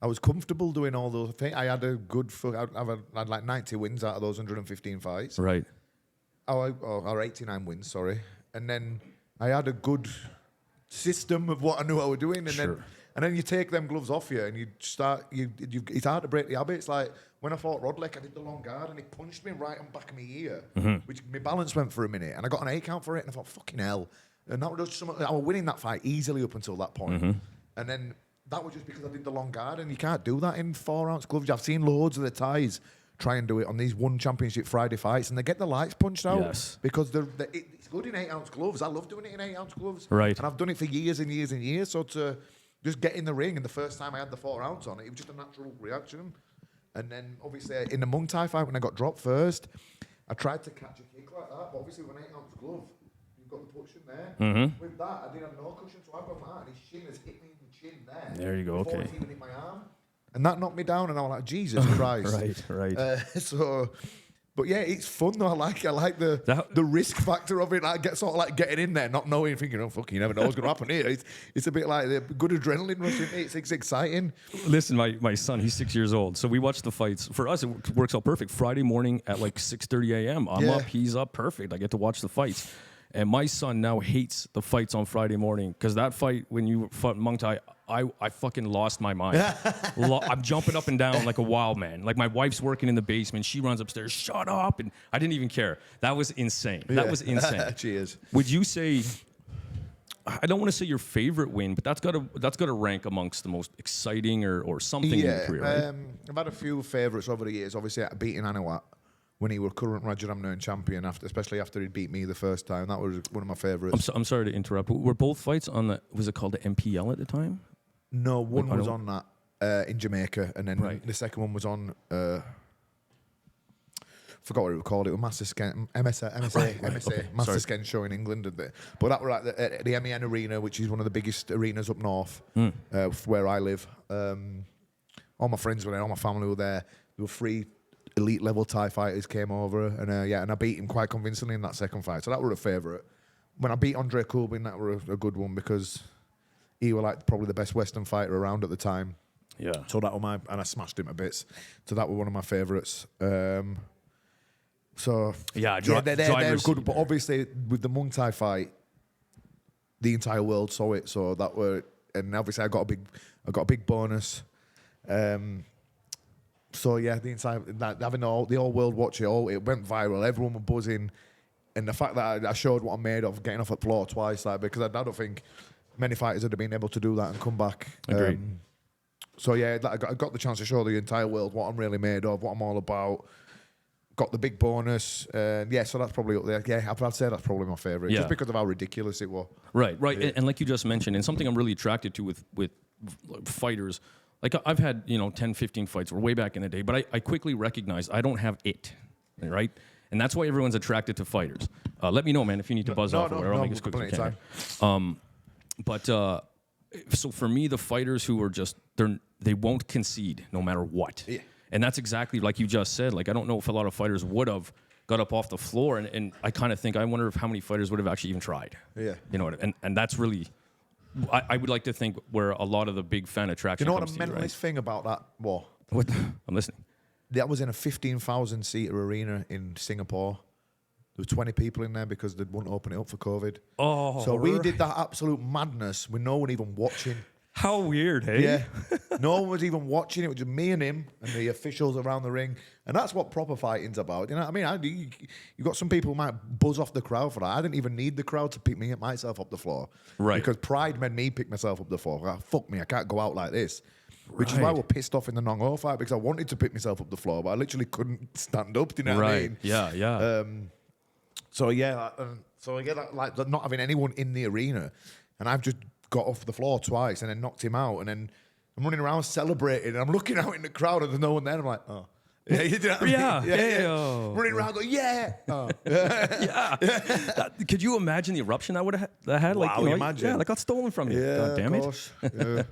I was comfortable doing all those things. I had a good... I've had like 90 wins out of those 115 fights. Right. Or 89 wins, sorry. And then... I had a good system of what I knew I was doing, and then you take them gloves off you, and you start. It's hard to break the habit. It's like when I fought Rodlick, I did the long guard, and he punched me right on the back of my ear, which my balance went for a minute, and I got an 8 count for it, and I thought, fucking hell. And that was something, I was winning that fight easily up until that point, and then that was just because I did the long guard, and you can't do that in 4-ounce gloves. I've seen loads of the Thais try and do it on these one championship Friday fights, and they get the lights punched out because it's good in 8-ounce gloves. I love doing it in 8-ounce gloves, right? And I've done it for years and years and years. So to just get in the ring, and the first time I had the 4-ounce on it, it was just a natural reaction. And then obviously in the Muangthai fight when I got dropped first, I tried to catch a kick like that, but obviously with an 8-ounce glove, you've got the cushion there. With that, I didn't have no cushion, so I've got that, and his shin has hit me in the chin there. There you go. Before Okay. it's even hit my arm. And that knocked me down, and I was like, Jesus Christ. Right. But yeah, it's fun though. I like the risk factor of it. I get sort of like getting in there, not knowing, thinking, oh fuck, you never know what's going to happen here. It's a bit like the good adrenaline rush. It's exciting. Listen, my son, he's 6 years old, so we watch the fights. For us, it works out perfect. Friday morning at like 6:30 a.m. I'm up, he's up, perfect. I get to watch the fights. And my son now hates the fights on Friday morning because that fight when you fought Muangthai, I fucking lost my mind. I'm jumping up and down like a wild man. Like my wife's working in the basement. She runs upstairs, shut up. And I didn't even care. That was insane. That was insane. She is. Would you say, I don't want to say your favorite win, but that's got to rank amongst the most exciting or something in your career, right? I've had a few favourites over the years. Obviously, beating Anawat when he was current Rajaramnern champion, especially after he beat me the first time. That was one of my favourites. I'm sorry to interrupt. Were both fights on was it called the MPL at the time? No, one was on that in Jamaica, and then the second one was on... forgot what it was called. It was Master Sken, MSA, Master Sken show in England. But that was at the MEN Arena, which is one of the biggest arenas up north, where I live. All my friends were there, all my family were there. There were 3 elite level Thai fighters came over, and I beat him quite convincingly in that second fight. So that were a favourite. When I beat Andre Kubin, that were a good one because he was like probably the best Western fighter around at the time. Yeah. So that was and I smashed him to bits. So that was one of my favourites. They're good. But obviously with the Muangthai fight, the entire world saw it. So that were, and obviously I got a big bonus. So yeah, the entire having the whole world watch it, it went viral. Everyone was buzzing, and the fact that I showed what I'm made of, getting off at floor twice, because I don't think many fighters would have been able to do that and come back. Agreed. So yeah, I got the chance to show the entire world what I'm really made of, what I'm all about. Got the big bonus, so that's probably up there. Yeah, I'd say that's probably my favourite, just because of how ridiculous it was. Right. Yeah. And like you just mentioned, and something I'm really attracted to with fighters. Like I've had, 10, 15 fights. We're way back in the day, but I quickly recognized I don't have it, right? And that's why everyone's attracted to fighters. Let me know, man, if you need to buzz off. I'll make as quick as I can. So for me, the fighters who are just, they won't concede no matter what. Yeah. And that's exactly like you just said. Like I don't know if a lot of fighters would have got up off the floor, and I kind of think, I wonder if how many fighters would have actually even tried. Yeah. And that's really... I would like to think where a lot of the big fan attraction comes. You know what the mentalist thing about that was? What? I'm listening. That was in a 15,000-seater arena in Singapore. There were 20 people in there because they wouldn't open it up for COVID. Oh, so we did that absolute madness with no one even watching. How weird, hey? Yeah. No one was even watching. It was just me and him and the officials around the ring. And that's what proper fighting's about. You know what I mean? You got some people who might buzz off the crowd for that. I didn't even need the crowd to pick myself up the floor. Right. Because pride made me pick myself up the floor. Like, fuck me, I can't go out like this. Which is why we're pissed off in the Nong-O fight, because I wanted to pick myself up the floor, but I literally couldn't stand up. Do you know what I mean? Yeah. So like not having anyone in the arena, and I've just got off the floor twice and then knocked him out, and then I'm running around celebrating, and I'm looking out in the crowd, and there's no one there. I'm like, oh. Yeah, you know what I mean? Yeah. Running around going, yeah. Oh. Yeah. Could you imagine the eruption that would have had? Like, Wow, imagine. Yeah, that got stolen from you. Yeah, God damn of it. course. Yeah.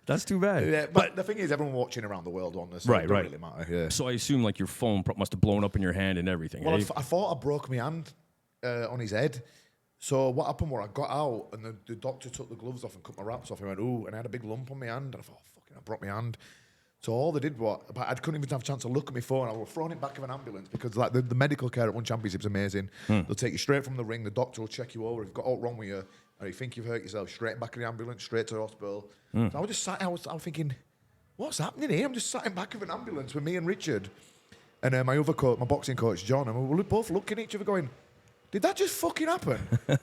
That's too bad. Yeah, but the thing is, everyone watching around the world on this. Right, it doesn't right. really matter. Yeah. So I assume like your phone must have blown up in your hand and everything. Well, eh? I thought I broke my hand on his head. So what happened was I got out, and the doctor took the gloves off and cut my wraps off. He went, ooh, and I had a big lump on my hand. And I thought, oh, fucking, I broke my hand. So all they did was, but I couldn't even have a chance to look at my phone. I was thrown in back of an ambulance because like the medical care at One Championship is amazing. They'll take you straight from the ring. The doctor will check you over. If you've got all wrong with you, or you think you've hurt yourself, straight back in the ambulance, straight to the hospital. So I was just sat. I was thinking, what's happening here? I'm just sat in back of an ambulance with me and Richard, and my other coach, my boxing coach John, and we were both looking at each other, going, "Did that just fucking happen?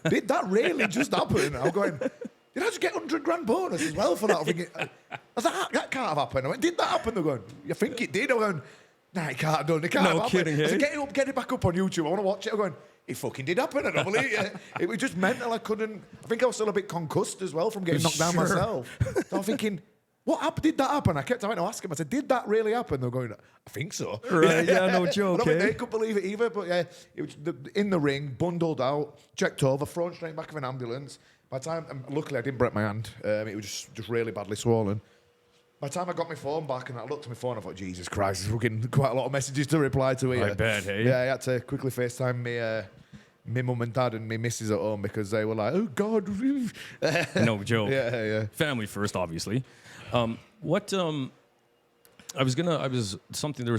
Did that really just happen?" I'm going, "Did I just get 100 grand bonus as well for that?" I'm thinking, I was like, that can't have happened. I went, "Did that happen?" They're going, "You think it did?" I'm going, "Nah, it can't have done. It can't No have kidding, happened." I said, eh? get it back up on YouTube. I want to watch it. I'm going, "It fucking did happen." I don't believe it. It was just mental. I think I was still a bit concussed as well from getting knocked down Sure. myself. So I'm thinking, what happened? Did that happen? I kept having to ask him. I said, "Did that really happen?" They're going, "I think so." Right, yeah, no joke, I don't think eh? they could believe it either. But yeah, it was in the ring, bundled out, checked over, thrown straight back of an ambulance. By the time, luckily I didn't break my hand. It was just really badly swollen. By the time I got my phone back and I looked at my phone, I thought, Jesus Christ, there's fucking quite a lot of messages to reply to here. I bet, hey? Yeah, I had to quickly FaceTime me mum and dad and me missus at home because they were like, "Oh God." No joke. Yeah. Family first, obviously. There was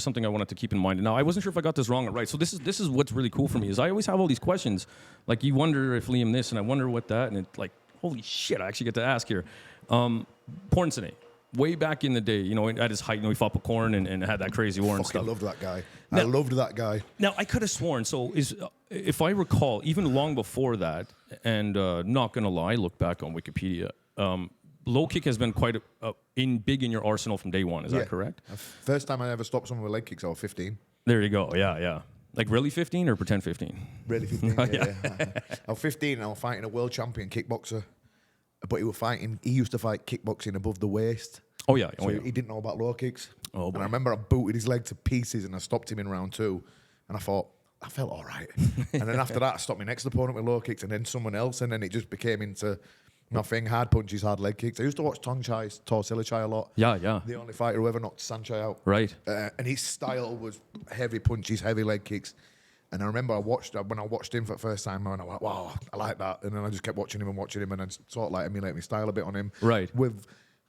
something I wanted to keep in mind. Now, I wasn't sure if I got this wrong or right. So this is what's really cool for me is I always have all these questions. Like, you wonder if Liam this, and I wonder what that, and it's like, holy shit, I actually get to ask here. Pornsene, way back in the day, at his height, he fought Corn and had that crazy war and Fucking stuff. loved that guy. Now- I loved that guy. Now, I could have sworn, so if I recall, even long before that, and not going to lie, look back on Wikipedia, low kick has been quite big in your arsenal from day one. Is that correct? First time I ever stopped someone with leg kicks, I was 15. There you go. Yeah. Like really 15 or pretend 15? Really 15, yeah. I was 15 and I was fighting a world champion kickboxer. But he used to fight kickboxing above the waist. Oh, yeah. So he didn't know about low kicks. Oh, and boy. I remember I booted his leg to pieces and I stopped him in round 2. And I thought, I felt all right. And then after that, I stopped my next opponent with low kicks and then someone else. And then it just became into nothing. Hard punches, hard leg kicks. I used to watch Torsillichai a lot. Yeah. The only fighter who ever knocked Sanchai out. Right. And his style was heavy punches, heavy leg kicks. And I remember when I watched him for the first time, and I went, wow, I like that. And then I just kept watching him, and I sort of like emulate my style a bit on him. Right. With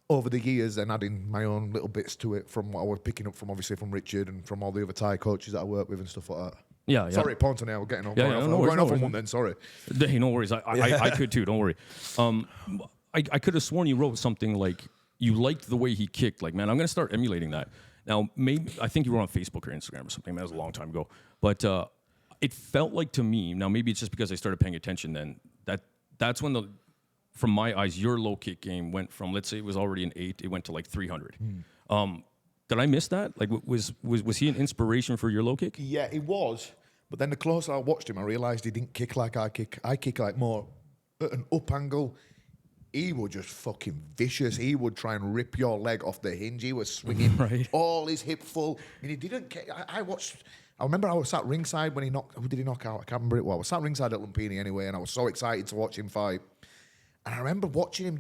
over the years and adding my own little bits to it from what I was picking up from obviously from Richard and from all the other Thai coaches that I work with and stuff like that. Yeah. Sorry, Pontonet, we're getting on. Yeah, no worries, going no off on worries. one then, sorry. Hey, no worries. I could too. Don't worry. I could have sworn you wrote something like you liked the way he kicked. Like, man, I'm going to start emulating that. Now, maybe I think you were on Facebook or Instagram or something. That was a long time ago. But it felt like to me, now maybe it's just because I started paying attention then, that's when from my eyes, your low kick game went from, let's say it was already an 8, it went to like 300. Did I miss that? Like, was he an inspiration for your low kick? Yeah, he was. But then the closer I watched him, I realised he didn't kick like I kick. I kick like more at an up angle. He was just fucking vicious. He would try and rip your leg off the hinge. He was swinging Right. all his hip full. And he didn't kick. I remember I was sat ringside when he knocked. Who did he knock out? I can't remember it well. I was sat ringside at Lumpini anyway, and I was so excited to watch him fight. And I remember watching him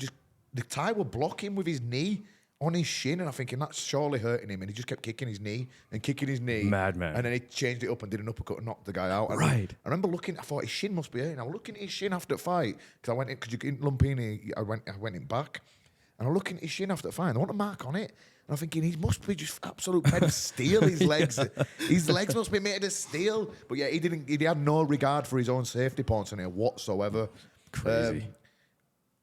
the Thai would block him with his knee on his shin, and I'm thinking that's surely hurting him. And he just kept kicking his knee and kicking his knee. Madman. And then he changed it up and did an uppercut and knocked the guy out. Right. I remember looking. I thought his shin must be hurting. I was looking at his shin after the fight because I went in because in Lumpini. I went in back, and I'm looking at his shin after the fight. And I want a mark on it. And I'm thinking he must be just absolute made of steel. His legs, his legs must be made of steel. But yeah, he didn't. He had no regard for his own safety points in here whatsoever. Crazy.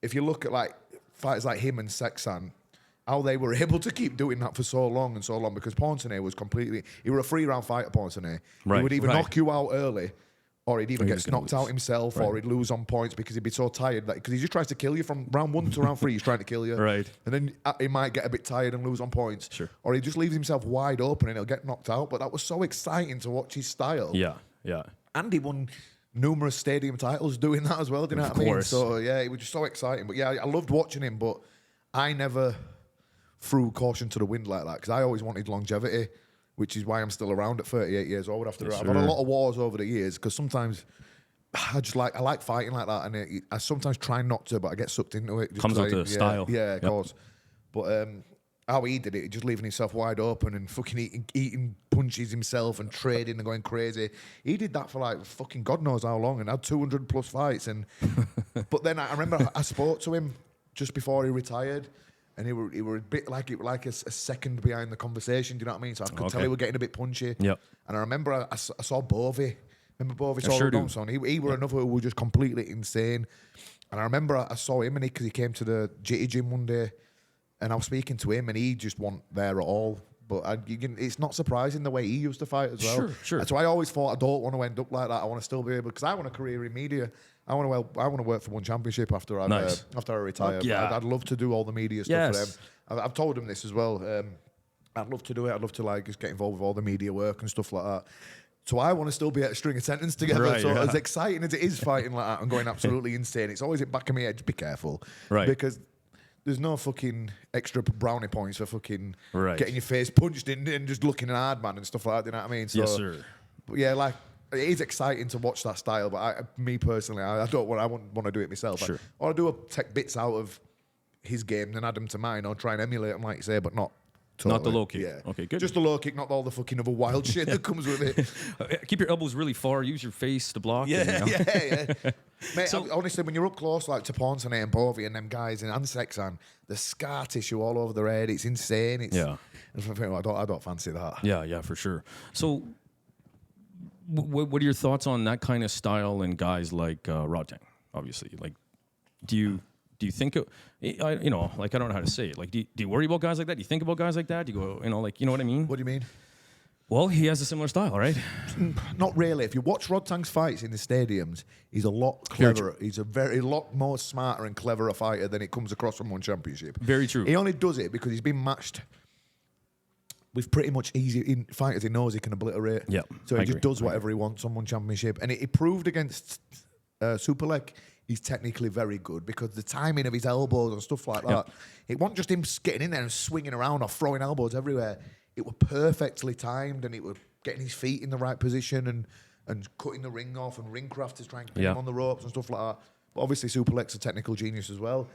If you look at like fighters like him and Sexan, how they were able to keep doing that for so long because Pontonet was he was a 3-round fighter, Pontonet. Right, He would either right. knock you out early or he'd either Or he get was gonna knocked out lose. himself Right. or he'd lose on points because he'd be so tired. Because he just tries to kill you from round 1 to round 3. He's trying to kill you. Right. And then he might get a bit tired and lose on points. Sure. Or he just leaves himself wide open and he'll get knocked out. But that was so exciting to watch his style. Yeah. And he won numerous stadium titles doing that as well. Do you know Of what I mean? course. So yeah, it was just so exciting. But yeah, I loved watching him, but I never threw caution to the wind like that because I always wanted longevity, which is why I'm still around at 38 years old. I've had a lot of wars over the years because sometimes I like fighting like that, and I sometimes try not to, but I get sucked into it. Just Comes out to style. Yeah, of course. But how he did it, just leaving himself wide open and fucking eating punches himself and trading and going crazy. He did that for like fucking God knows how long and had 200 plus fights. And but then I remember I spoke to him just before he retired, and he were a bit like a second behind the conversation. Do you know what I mean? So I could tell he were getting a bit punchy. Yep. And I remember I saw Bovey. Remember Bovey? Sure do. He were another who was just completely insane. And I remember I saw him because he came to the Jitty gym one day. And I was speaking to him, and he just wasn't there at all. But it's not surprising the way he used to fight as well. Sure. So I always thought I don't want to end up like that. I want to still be able, because I want a career in media. I want to work for one championship after I retire. Yeah. I'd love to do all the media stuff for them. I've told him this as well. I'd love to do it. I'd love to like just get involved with all the media work and stuff like that. So I want to still be able to string a sentence together. Right, so as exciting as it is fighting like that and going absolutely insane, it's always in the back of my head. Just be careful, right? Because there's no fucking extra brownie points for fucking getting your face punched in and just looking hard, man, and stuff like that. You know what I mean? So, yes, sir. But yeah, like it is exciting to watch that style. But me personally, I wouldn't want to do it myself. Sure. All I do is take bits out of his game and add them to mine, or try and emulate them, like you say, but not. Totally. Not the low kick. Yeah. Okay, good. Just the low kick, not all the fucking other wild shit that comes with it. Keep your elbows really far. Use your face to block. Yeah. Mate, honestly, when you're up close, like to Ponsonate and Bovey and them guys in Ansexan, the scar tissue all over their head, it's insane. I don't fancy that. Yeah, for sure. So, what are your thoughts on that kind of style and guys like Rodtang? Obviously, like, do you think, I don't know how to say it. Like, do you worry about guys like that? Do you think about guys like that? Do you go, you know what I mean? What do you mean? Well, he has a similar style, right? Not really. If you watch Rodtang's fights in the stadiums, he's a lot cleverer. He's a lot more smarter and cleverer fighter than it comes across from one championship. Very true. He only does it because he's been matched with pretty much easy fighters he knows he can obliterate. Yeah, so he just does whatever he wants on one championship. And it proved against Superlek. He's technically very good because the timing of his elbows and stuff like that, it wasn't just him getting in there and swinging around or throwing elbows everywhere. It was perfectly timed, and it was getting his feet in the right position and cutting the ring off, and ringcraft is trying to pin him on the ropes and stuff like that. But obviously Superlek's a technical genius as well.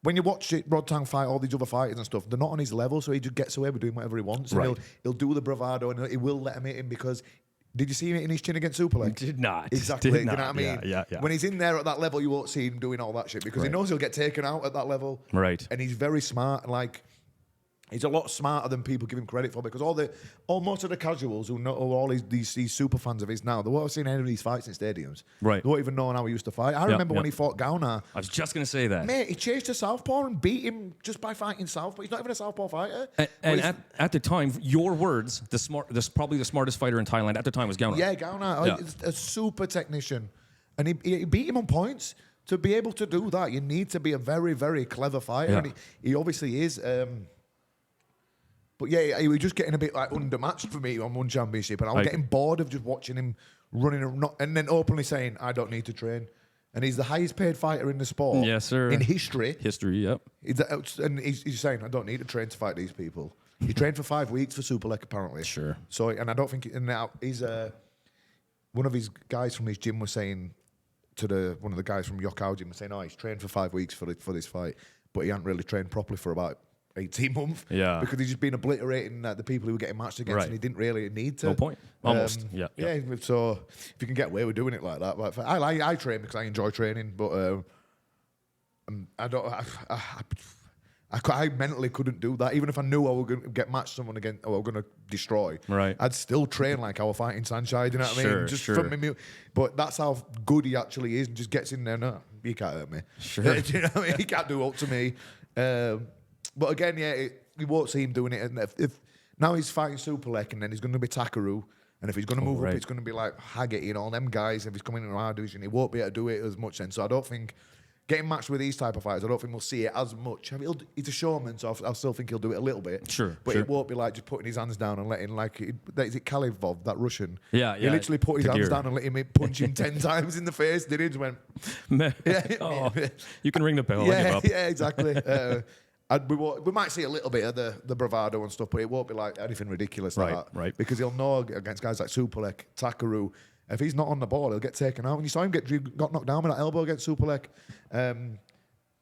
When you watch Rodtang fight all these other fighters and stuff, they're not on his level, so he just gets away with doing whatever he wants. Right. And he'll do the bravado, and he will let him hit him because... Did you see him hitting his chin against Superlek? Did not. Exactly. Did you know not. what I mean? Yeah. When he's in there at that level, you won't see him doing all that shit because he knows he'll get taken out at that level. Right. And he's very smart. And like, he's a lot smarter than people give him credit for because most of the casuals who know all these super fans of his now, they won't have seen any of these fights in stadiums. Right. They won't even know how he used to fight. I remember when he fought Gaunar. I was just going to say that. Mate, he changed to southpaw and beat him just by fighting southpaw. He's not even a southpaw fighter. And at the time, your words, probably the smartest fighter in Thailand at the time was Gaunar. Yeah, Gaunar. A super technician. And he beat him on points. To be able to do that, you need to be a very, very clever fighter. Yeah. And he obviously is. But yeah, he was just getting a bit like undermatched for me on one championship, and I was getting bored of just watching him running and then openly saying, "I don't need to train." And he's the highest paid fighter in the sport, yes, sir, in history. Yep. And he's saying, "I don't need to train to fight these people." He trained for 5 weeks for Superlek, apparently. Sure. So, and I don't think. And now he's one of his guys from his gym was saying to one of the guys from Yokkao gym was saying, "Oh, he's trained for 5 weeks for this fight, but he hadn't really trained properly for about 18 months. Yeah. Because he's just been obliterating the people who were getting matched against, and he didn't really need to. No point. Almost. Yeah. So if you can get away with doing it like that, but I train because I enjoy training, but I mentally couldn't do that. Even if I knew I was going to get matched someone again, or I was going to destroy, right, I'd still train like I was fighting Sunshine. You know what I mean? Just sure. from me. But that's how good he actually is. And just gets in there. No, you can't hurt me. Sure. Do you know what I mean? He can't do up to me. But again, you won't see him doing it. And if now he's fighting Superlek, and then he's going to be Takaru, and if he's going to move up, it's going to be like Haggett, all them guys. If he's coming in our division, he won't be able to do it as much. And so I don't think getting matched with these type of fighters, I don't think we'll see it as much. He's a showman, so I still think he'll do it a little bit. Sure. But it won't be like just putting his hands down and letting is it Kalivov, that Russian? Yeah. He literally put his hands down and let him punch him 10 times in the face. Did he? Just went. You can ring the bell. I give up. Yeah, exactly. We might see a little bit of the bravado and stuff, but it won't be like anything ridiculous like that. Right. Because he'll know against guys like Superlek, Takaru, if he's not on the ball, he'll get taken out. And you saw him got knocked down with that elbow against Superlek.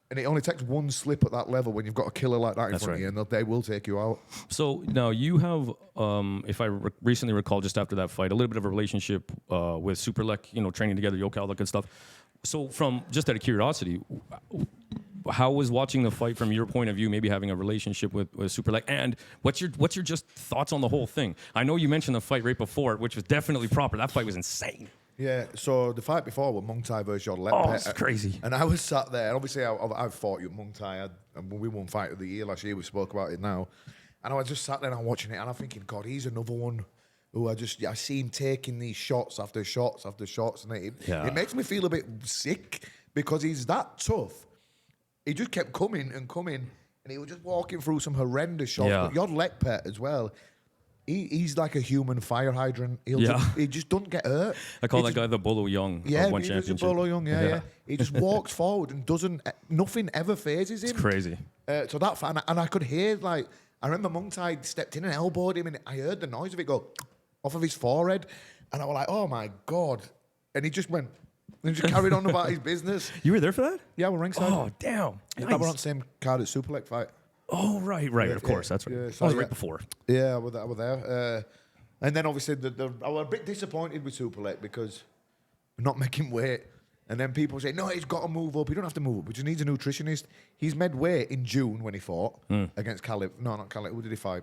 And it only takes one slip at that level when you've got a killer like that in front of you, and they will take you out. So now you have, if I recently recall, just after that fight, a little bit of a relationship with Superlek, training together, yoke, all that good stuff. So from just out of curiosity, how was watching the fight from your point of view, maybe having a relationship with Superlek, and what's your just thoughts on the whole thing? I know you mentioned the fight right before it, which was definitely proper. That fight was insane. Yeah, so the fight before was Muangthai versus Lekpet. Oh, it's crazy. And I was sat there, and obviously I've fought you at Muangthai, and we won Fight of the Year last year, we spoke about it now. And I was just sat there and I'm watching it, and I'm thinking, God, he's another one who I see him taking these shots after shots after shots, and it makes me feel a bit sick, because he's that tough. He just kept coming, and he was just walking through some horrendous shots. Yeah. But Yod Lekpet as well. He's like a human fire hydrant. He just doesn't get hurt. I call that guy the Bolo Young of one championship. Yeah, Bolo Young, yeah. He just walks forward and nothing ever phases him. It's crazy. So that fan, and I could hear, I remember Muangthai stepped in and elbowed him, and I heard the noise of it go off of his forehead, and I was like, oh my God. And he just went, and just carried on about his business. You were there for that? Yeah, we're ringside. Oh, damn. Yeah, we're on the same card at Superlek fight. Oh, right. Of course, that's right. Yeah, I was right before. Yeah, I was there. And then obviously, I was a bit disappointed with Superlek because we're not making weight. And then people say, no, he's got to move up. He don't have to move up. He just needs a nutritionist. He's made weight in June when he fought against Caleb. No, not Caleb. Who did he fight?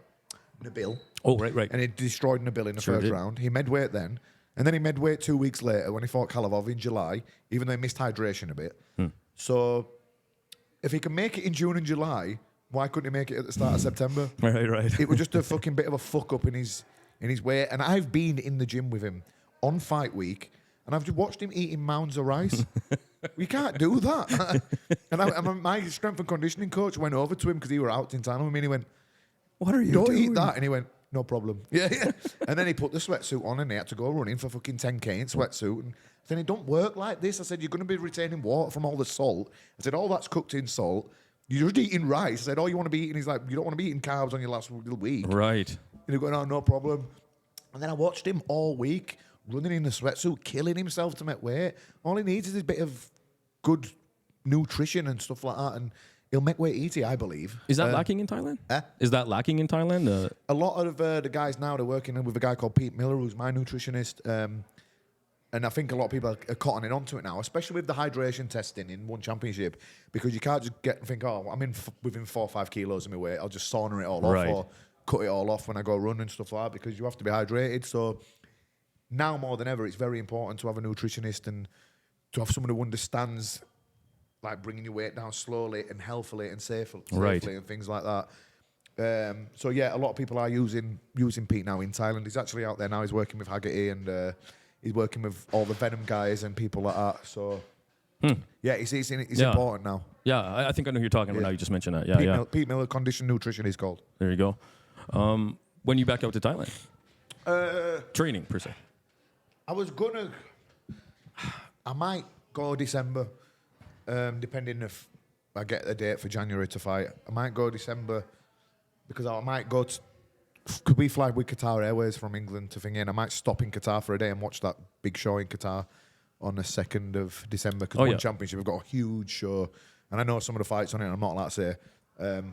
Nabil. Oh, right. And he destroyed Nabil in the first round. He made weight then. And then he made weight 2 weeks later when he fought Kalavov in July, even though he missed hydration a bit. So if he can make it in June and July, why couldn't he make it at the start of September? Right. It was just a fucking bit of a fuck up in his weight. And I've been in the gym with him on fight week, and I've just watched him eating mounds of rice. We can't do that. And my strength and conditioning coach went over to him because he were out in town with me, and he went, what are you don't doing? eat that. And he went, no problem. Yeah. And then he put the sweatsuit on, and he had to go running for fucking 10K in sweatsuit. And I said, it don't work like this. I said, you're going to be retaining water from all the salt. I said, all that's cooked in salt. You're just eating rice. I said, all you want to be eating is you don't want to be eating carbs on your last little week. Right. And he going, oh, no problem. And then I watched him all week, running in the sweatsuit, killing himself to make weight. All he needs is a bit of good nutrition and stuff like that, and he'll make weight easy, I believe. Is that lacking in Thailand? Is that lacking in Thailand? A lot of the guys now, they're working with a guy called Pete Miller, who's my nutritionist. And I think a lot of people are cottoning onto it now, especially with the hydration testing in one championship, because you can't just think, oh, I'm within 4 or 5 kilos of my weight. I'll just sauna it all off or cut it all off when I go run and stuff like that, because you have to be hydrated. So now more than ever, it's very important to have a nutritionist and to have someone who understands bringing your weight down slowly and healthily and safely and things like that. So yeah, a lot of people are using Pete now in Thailand. He's actually out there now. He's working with Haggerty, and he's working with all the Venom guys and people like that. So yeah, it's important now. Yeah, I think I know who you're talking about now. You just mentioned that. Yeah, Pete Miller Condition Nutrition is called. There you go. When you back out to Thailand? Training per se. I might go December, depending if I get a date for January to fight. I might go December because I might go to... Could we fly with Qatar Airways from England to Thing In? I might stop in Qatar for a day and watch that big show in Qatar on the 2nd of December, because One Championship, we've got a huge show. And I know some of the fights on it, I'm not allowed to say,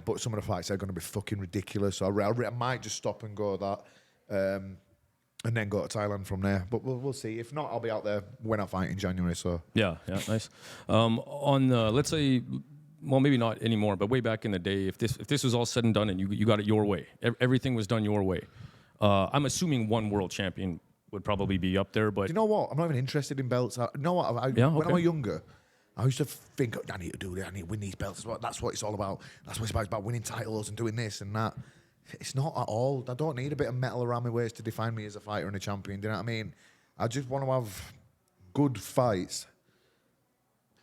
but some of the fights are going to be fucking ridiculous. So I might just stop and go that, and then go to Thailand from there. But we'll see. If not, I'll be out there when I fight in January. So yeah, nice. Let's say, well, maybe not anymore, but way back in the day, if this was all said and done and you got it your way, everything was done your way, I'm assuming one world champion would probably be up there. But do you know what? I'm not even interested in belts. You know what? When I was younger, I used to think, I need to do this, I need to win these belts. That's what it's all about. That's what it's about winning titles and doing this and that. It's not at all. I don't need a bit of metal around my waist to define me as a fighter and a champion. Do you know what I mean? I just want to have good fights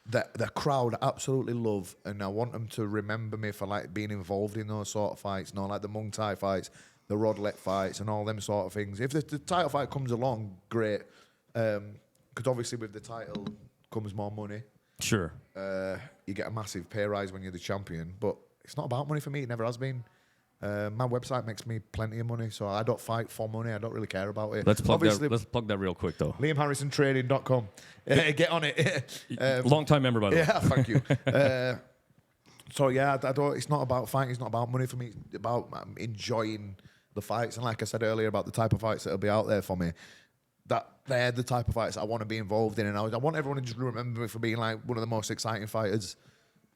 that the crowd absolutely love, and I want them to remember me for being involved in those sort of fights. Like the Muangthai fights, the Rodlek fights, and all them sort of things. If the title fight comes along, great. Because obviously with the title comes more money. Sure. You get a massive pay rise when you're the champion, but it's not about money for me. It never has been. My website makes me plenty of money, so I don't fight for money. I don't really care about it. Let's plug that real quick, though. LiamHarrisonTraining.com. Get on it. Long-time member, by the way. Yeah, thank you. So yeah, I don't. It's not about fighting. It's not about money for me. It's about enjoying the fights. And like I said earlier about the type of fights that'll be out there for me, that they're the type of fights I want to be involved in. And I want everyone to just remember me for being like one of the most exciting fighters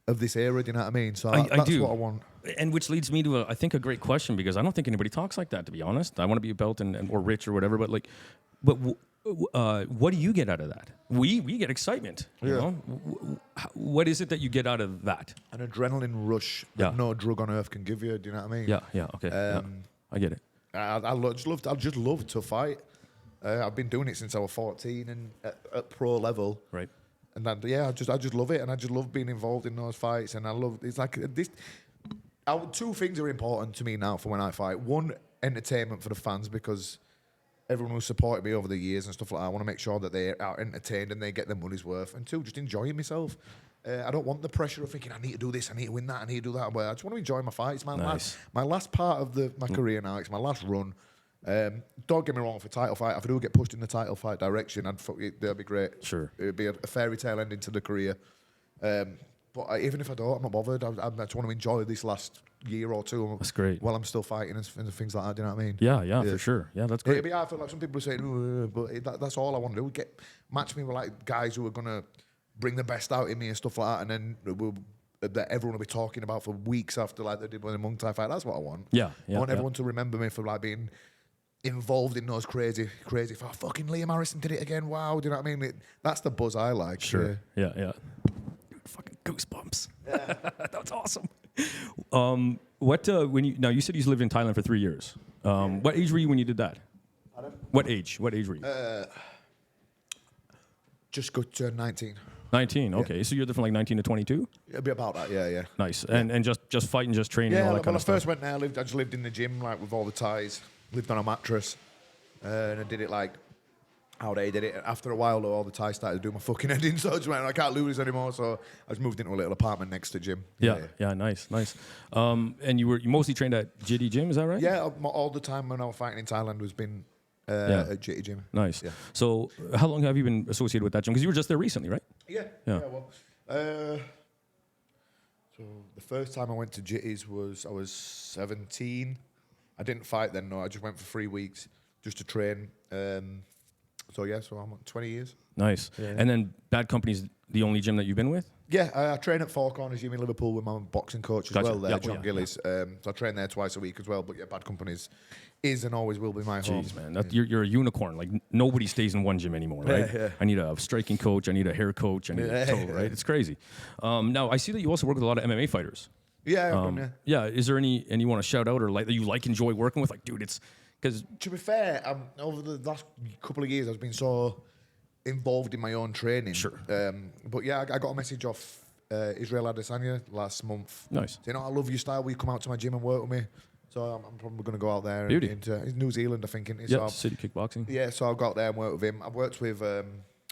of this era. Do you know what I mean? So that's do. what I want. And which leads me to, I think, a great question, because I don't think anybody talks like that, to be honest. I want to be a belt or rich or whatever, but what do you get out of that? We get excitement. You know? What is it that you get out of that? An adrenaline rush that no drug on earth can give you. Do you know what I mean? Yeah, okay. I get it. I just love to fight. I've been doing it since I was 14 and at pro level. Right. And then, I just love it, and I just love being involved in those fights. And I love it's like this. Two things are important to me now for when I fight. One, entertainment for the fans, because everyone who's supported me over the years and stuff like that, I want to make sure that they are entertained and they get their money's worth. And two, just enjoying myself. I don't want the pressure of thinking I need to do this, I need to win that, I need to do that. But I just want to enjoy my fights. My last part of my career now. It's my last run. Don't get me wrong, for title fight, if I do get pushed in the title fight direction, that'd be great. Sure. It'd be a fairy tale ending to the career. But even if I don't, I'm not bothered. I just want to enjoy this last year or two. That's great. While I'm still fighting and things like that. Do you know what I mean? Yeah, for sure. Yeah, that's great. It'd be hard for like some people say, but that's all I want to do. Match me with like guys who are gonna bring the best out in me and stuff like that, and then that everyone will be talking about for weeks after, like they did with the Muangthai fight. That's what I want. Yeah. I want everyone to remember me for like being involved in those crazy. Fucking Liam Harrison did it again. Wow. Do you know what I mean? That's the buzz I like. Sure. Yeah. Fucking goosebumps. Yeah. That's awesome. You said you lived in Thailand for 3 years. What age were you when you did that? Pardon? What age were you? Just go to 19. 19. Okay, so you're there from like 19 to 22. It'll be about that. Yeah. Nice. And just fighting, just training, all that kind of stuff. When I first went there, I just lived in the gym, like with all the Thais. Lived on a mattress, and I did it like how they did it. After a while, all the Thais started to do my fucking head in, so I just went, I can't lose anymore. So I just moved into a little apartment next to the gym. Yeah, nice. And you mostly trained at JD Gym, is that right? Yeah, all the time when I was fighting in Thailand was been at JD Gym. Nice. Yeah. So how long have you been associated with that gym? Because you were just there recently, right? Yeah. Well, so the first time I went to JD's I was 17. I didn't fight then, no. I just went for 3 weeks just to train. So I'm 20 years. Nice. Yeah. And then Bad Company's the only gym that you've been with? Yeah, I train at Four Corners Gym in Liverpool with my boxing coach as well there, John Gillies. Yeah. So I train there twice a week as well. But yeah, Bad Company's is and always will be my home. Jeez, man. You're a unicorn. Like, nobody stays in one gym anymore, right? Yeah. I need a striking coach. I need a hair coach. I need a toe, right? It's crazy. Now, I see that you also work with a lot of MMA fighters. Yeah, yeah. Is there any you want to shout out or like that you enjoy working with? Like, dude, it's because to be fair, over the last couple of years, I've been so involved in my own training. Sure. But yeah, I got a message off Israel Adesanya last month. Nice. So, I love your style. Will you come out to my gym and work with me? So I'm probably going to go out there into New Zealand, I think. Yeah, City Kickboxing. Yeah, so I'll go out there and work with him. I've worked with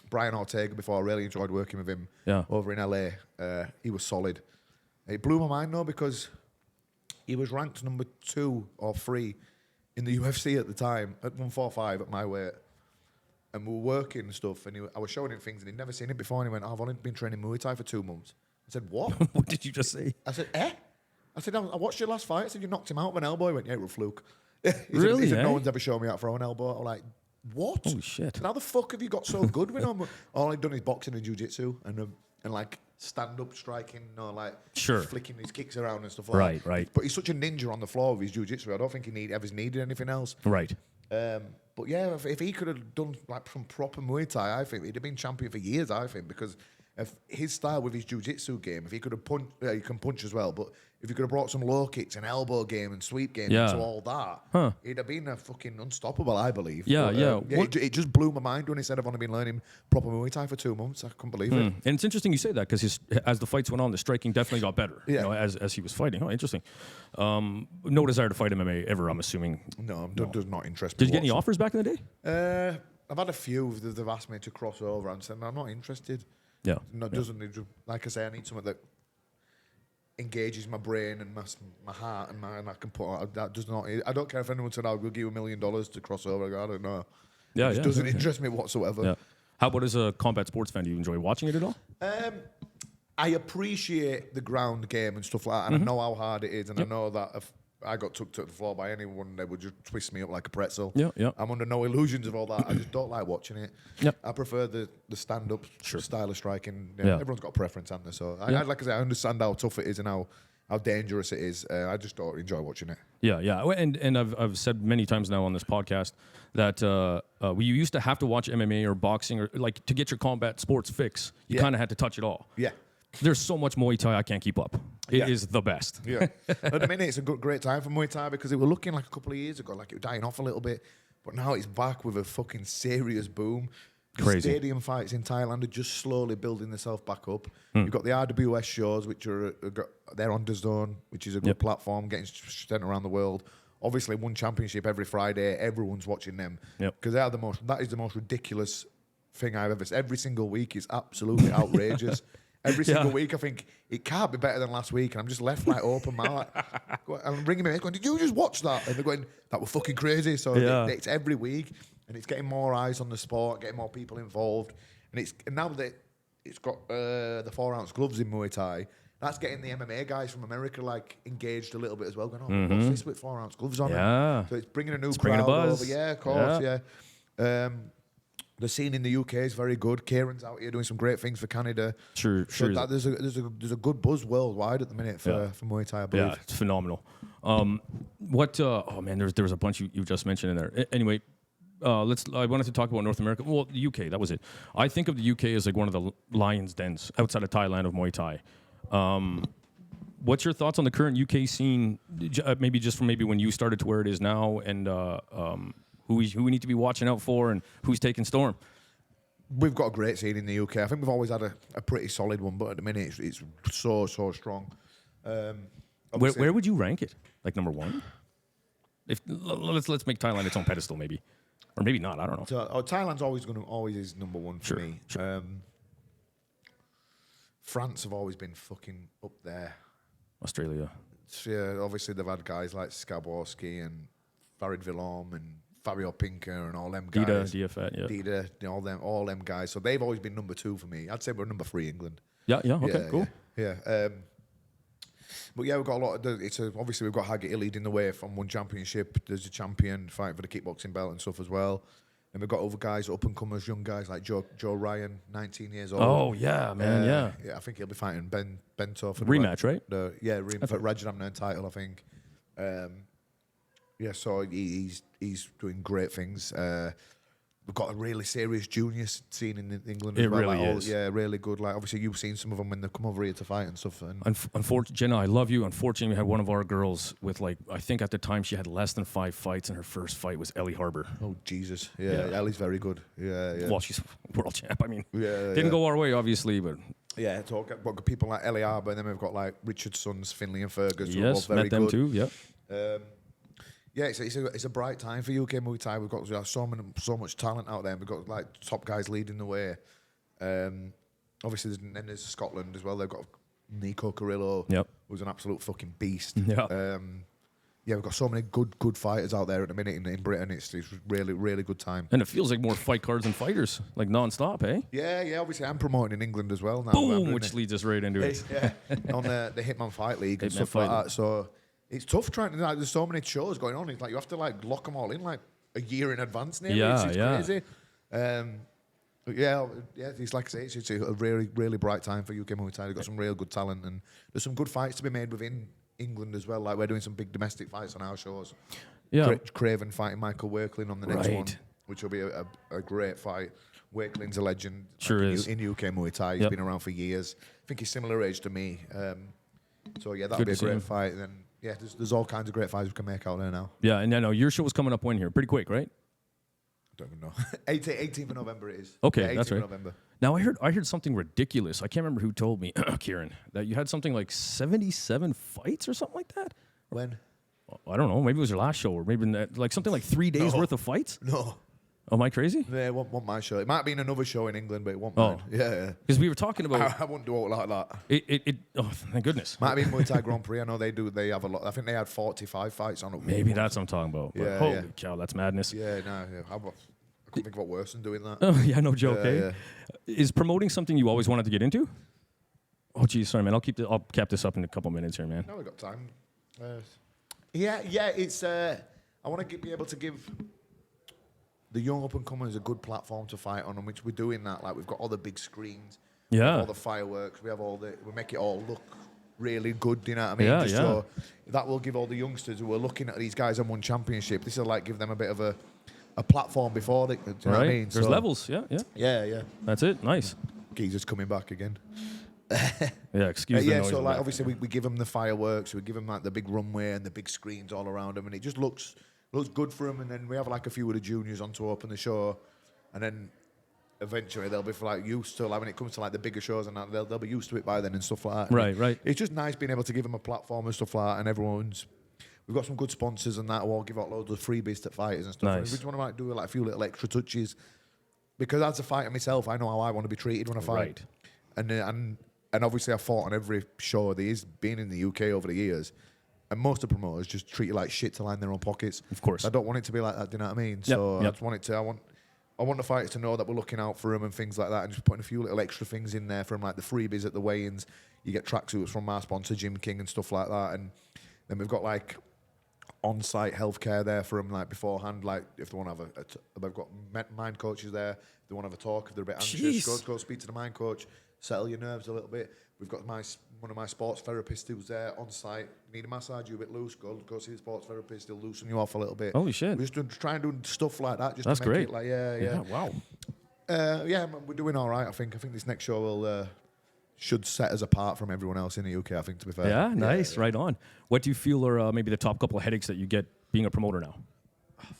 Brian Ortega before. I really enjoyed working with him over in LA. He was solid. It blew my mind, though, because he was ranked number 2 or 3 in the UFC at the time, at 145 at my weight. And we were working and stuff, and I was showing him things, and he'd never seen it before, and he went, I've only been training Muay Thai for 2 months. I said, what? What did you just say? I said, I said, I watched your last fight. I said, you knocked him out with an elbow. He went, yeah, it was a fluke. Really? He said, no one's ever shown me how to throw an elbow. I'm like, what? Holy shit. Said, how the fuck have you got so good with him? All I'd done is boxing and jiu-jitsu and like stand-up striking, flicking his kicks around and stuff like that. Right. But he's such a ninja on the floor with his jiu-jitsu. I don't think he ever needed anything else. Right. But yeah, if he could have done like some proper Muay Thai, I think he'd have been champion for years, I think, because if his style with his jiu-jitsu game, if he could have punched, he can punch as well, but if he could have brought some low kicks and elbow game and sweep game into all that, he'd have been a fucking unstoppable, I believe. Yeah, but, it just blew my mind when he said I've only been learning proper Muay Thai for 2 months. I couldn't believe it. And it's interesting you say that because as the fights went on, the striking definitely got better. Yeah. As he was fighting. Oh, interesting. No desire to fight MMA ever, I'm assuming. No, does not interest Did me. you get any offers back in the day? I've had a few. They've asked me to cross over and said, I'm not interested. Yeah. No, it doesn't. Like I say, I need something that engages my brain and my heart, and I can put that does not. I don't care if anyone said I will give you $1 million to cross over. I don't know. Yeah, It doesn't interest me whatsoever. Yeah. How about as a combat sports fan? Do you enjoy watching it at all? I appreciate the ground game and stuff like that, and I know how hard it is, and I know that if I got took to the floor by anyone, they would just twist me up like a pretzel. Yeah. I'm under no illusions of all that. I just don't like watching it. Yep. I prefer the stand-up style of striking. Yeah. Everyone's got a preference, haven't they? So, like I say, I understand how tough it is and how dangerous it is. I just don't enjoy watching it. Yeah. And I've said many times now on this podcast that we used to have to watch MMA or boxing or like to get your combat sports fix. You kind of had to touch it all. Yeah. There's so much Muay Thai I can't keep up. It is the best. Yeah. At the minute, it's a great time for Muay Thai because it was looking like a couple of years ago, like it was dying off a little bit. But now it's back with a fucking serious boom. Crazy. Stadium fights in Thailand are just slowly building themselves back up. You've got the RWS shows, which they're on DAZN, which is a good platform, getting sent around the world. Obviously, one championship every Friday. Everyone's watching them because they are that is the most ridiculous thing I've ever seen. Every single week is absolutely outrageous. Every single week, I think it can't be better than last week, and I'm just left like open mouth. I'm ringing me, going, "Did you just watch that?" And they're going, "That was fucking crazy." So it's every week, and it's getting more eyes on the sport, getting more people involved, and now that it's got the 4-ounce gloves in Muay Thai, that's getting the MMA guys from America like engaged a little bit as well. Going, "Oh, what's this with 4-ounce gloves on?" Yeah, so it's bringing a new crowd bringing a buzz. over. Yeah, of course. Yeah. The scene in the UK is very good. Kieran's out here doing some great things for Canada. Sure. There's a good buzz worldwide at the minute for Muay Thai, I believe. Yeah, it's phenomenal. Oh man, there was a bunch you just mentioned in there. Anyway, I wanted to talk about North America. Well, the UK, that was it. I think of the UK as like one of the lion's dens outside of Thailand of Muay Thai. What's your thoughts on the current UK scene? Maybe just from when you started to where it is now, and who we need to be watching out for, and who's taking storm. We've got a great scene in the UK. I think we've always had a pretty solid one, but at the minute it's so strong. Where would you rank it? Like number one? Let's make Thailand its own pedestal, maybe, or maybe not. I don't know. So, Thailand's always is number one for me. Sure. France have always been fucking up there. Australia. Yeah, obviously they've had guys like Skaborski and Farid Villom and Fabio Pinker and all them guys. Dida, all them guys. So they've always been number 2 for me. I'd say we're number 3, England. Yeah, okay, cool. Yeah. But yeah, we've got a lot of. Obviously we've got Haggerty leading the way from one championship. There's a champion fighting for the kickboxing belt and stuff as well. And we've got other guys, up and comers, young guys like Joe Ryan, 19 years old. Oh yeah, man, yeah. I think he'll be fighting Bento for rematch, right? For Rajaramnan title, I think. Yeah, so he's doing great things. We've got a really serious junior scene in England as well. It really is. Yeah, really good. Like, obviously, you've seen some of them when they come over here to fight and stuff. And unfortunately, Jenna, I love you. Unfortunately, we had one of our girls with, like, I think at the time she had less than 5 fights, and her first fight was Ellie Harbour. Oh, Jesus. Yeah, Ellie's very good. Yeah. Well, she's world champ. I mean, didn't go our way, obviously, but... Yeah, but people like Ellie Harbour, and then we've got, like, Richard's sons, Finley and Fergus, who are both very met them good. too, yeah. Yeah, it's a bright time for UK Muay Thai. We've got so much talent out there. We've got like top guys leading the way. Obviously, there's Scotland as well. They've got Nico Carrillo, who's an absolute fucking beast. Yeah, we've got so many good fighters out there at the minute in Britain. It's really good time. And it feels like more fight cards and fighters, like non-stop, eh? Yeah. Obviously, I'm promoting in England as well now. Boom, which leads us right into it. Yeah, on the HITMAN Fight League and stuff like that. So it's tough trying to. Like, there's so many shows going on. It's like you have to like lock them all in like a year in advance. Nearly. It's crazy. It's like I say, it's a really bright time for UK Muay Thai. They've got some real good talent, and there's some good fights to be made within England as well. Like, we're doing some big domestic fights on our shows. Yeah, Craven fighting Michael Wakelin on the next one, which will be a great fight. Wakelin's a legend. Sure is. In UK Muay Thai. He's been around for years. I think he's similar age to me. So yeah, that'll be a great fight. And then yeah, there's all kinds of great fights we can make out there now. Yeah, and I know your show is coming up when here? Pretty quick, right? I don't even know. 18th of November it is. Okay, yeah, that's right. November. Now I heard something ridiculous. I can't remember who told me, Kieran, that you had something like 77 fights or something like that. When? I don't know. Maybe it was your last show, or maybe like something like 3 days worth of fights. No. Oh, am I crazy? Yeah, it won't my show. It might be in another show in England, but it won't Oh. mine. Yeah. Because we were talking about I wouldn't do it like that. oh, thank goodness. Might be Muay Thai Grand Prix. I know they have a lot. I think they had 45 fights on it. Maybe that's what I'm talking about. But Yeah, holy yeah. cow, that's madness. Yeah, no. Yeah. I couldn't think of what worse than doing that. Oh, yeah, no joke, Yeah, eh? Is promoting something you always wanted to get into? Oh, geez, sorry, man. I'll cap this up in a couple minutes here, man. No, we got time. Yeah. It's. I want to be able to give the young up and comers a good platform to fight on which we're doing that. Like we've got all the big screens, Yeah. all the fireworks. We make it all look really good. You know what I mean? Yeah, Just yeah. So that will give all the youngsters who are looking at these guys on one championship. This will like give them a bit of a platform before they. Do you know what I mean? There's So- levels. Yeah. Yeah. That's it. Nice. Geezer's coming back again. Yeah, excuse the Yeah, noise. so in like the obviously we give them the fireworks, we give them like the big runway and the big screens all around them, and it just looks good for them. And then we have like a few of the juniors on to open the show, and then eventually they'll be like used to like when it comes to like the bigger shows and that, they'll be used to it by then and stuff like that. Right. It's just nice being able to give them a platform and stuff like that, and we've got some good sponsors and that. We'll give out loads of freebies to fighters and stuff. Nice. And we just want to like do like a few little extra touches because as a fighter myself, I know how I want to be treated when I fight. Right. And obviously, I've fought on every show there is, been in the UK over the years. And most of the promoters just treat you like shit to line their own pockets. Of course. I don't want it to be like that, do you know what I mean? So I just want it to, I want the fighters to know that we're looking out for them and things like that and just putting a few little extra things in there from like the freebies at the weigh-ins. You get tracksuits from our sponsor, Jim King, and stuff like that. And then we've got like on-site healthcare there for them like beforehand. Like if they want to have they've got mind coaches there. If they want to have a talk, if they're a bit anxious, go speak to the mind coach, settle your nerves a little bit. We've got one of my sports therapists who's there on site. Need a massage, you a bit loose, go see the sports therapist, he'll loosen you off a little bit. Holy shit. We're just trying to do stuff like that just That's to make great. it like, yeah. Wow. Yeah, we're doing all right, I think. I think this next show will should set us apart from everyone else in the UK, I think, to be fair. Yeah, nice. Right on. What do you feel are maybe the top couple of headaches that you get being a promoter now?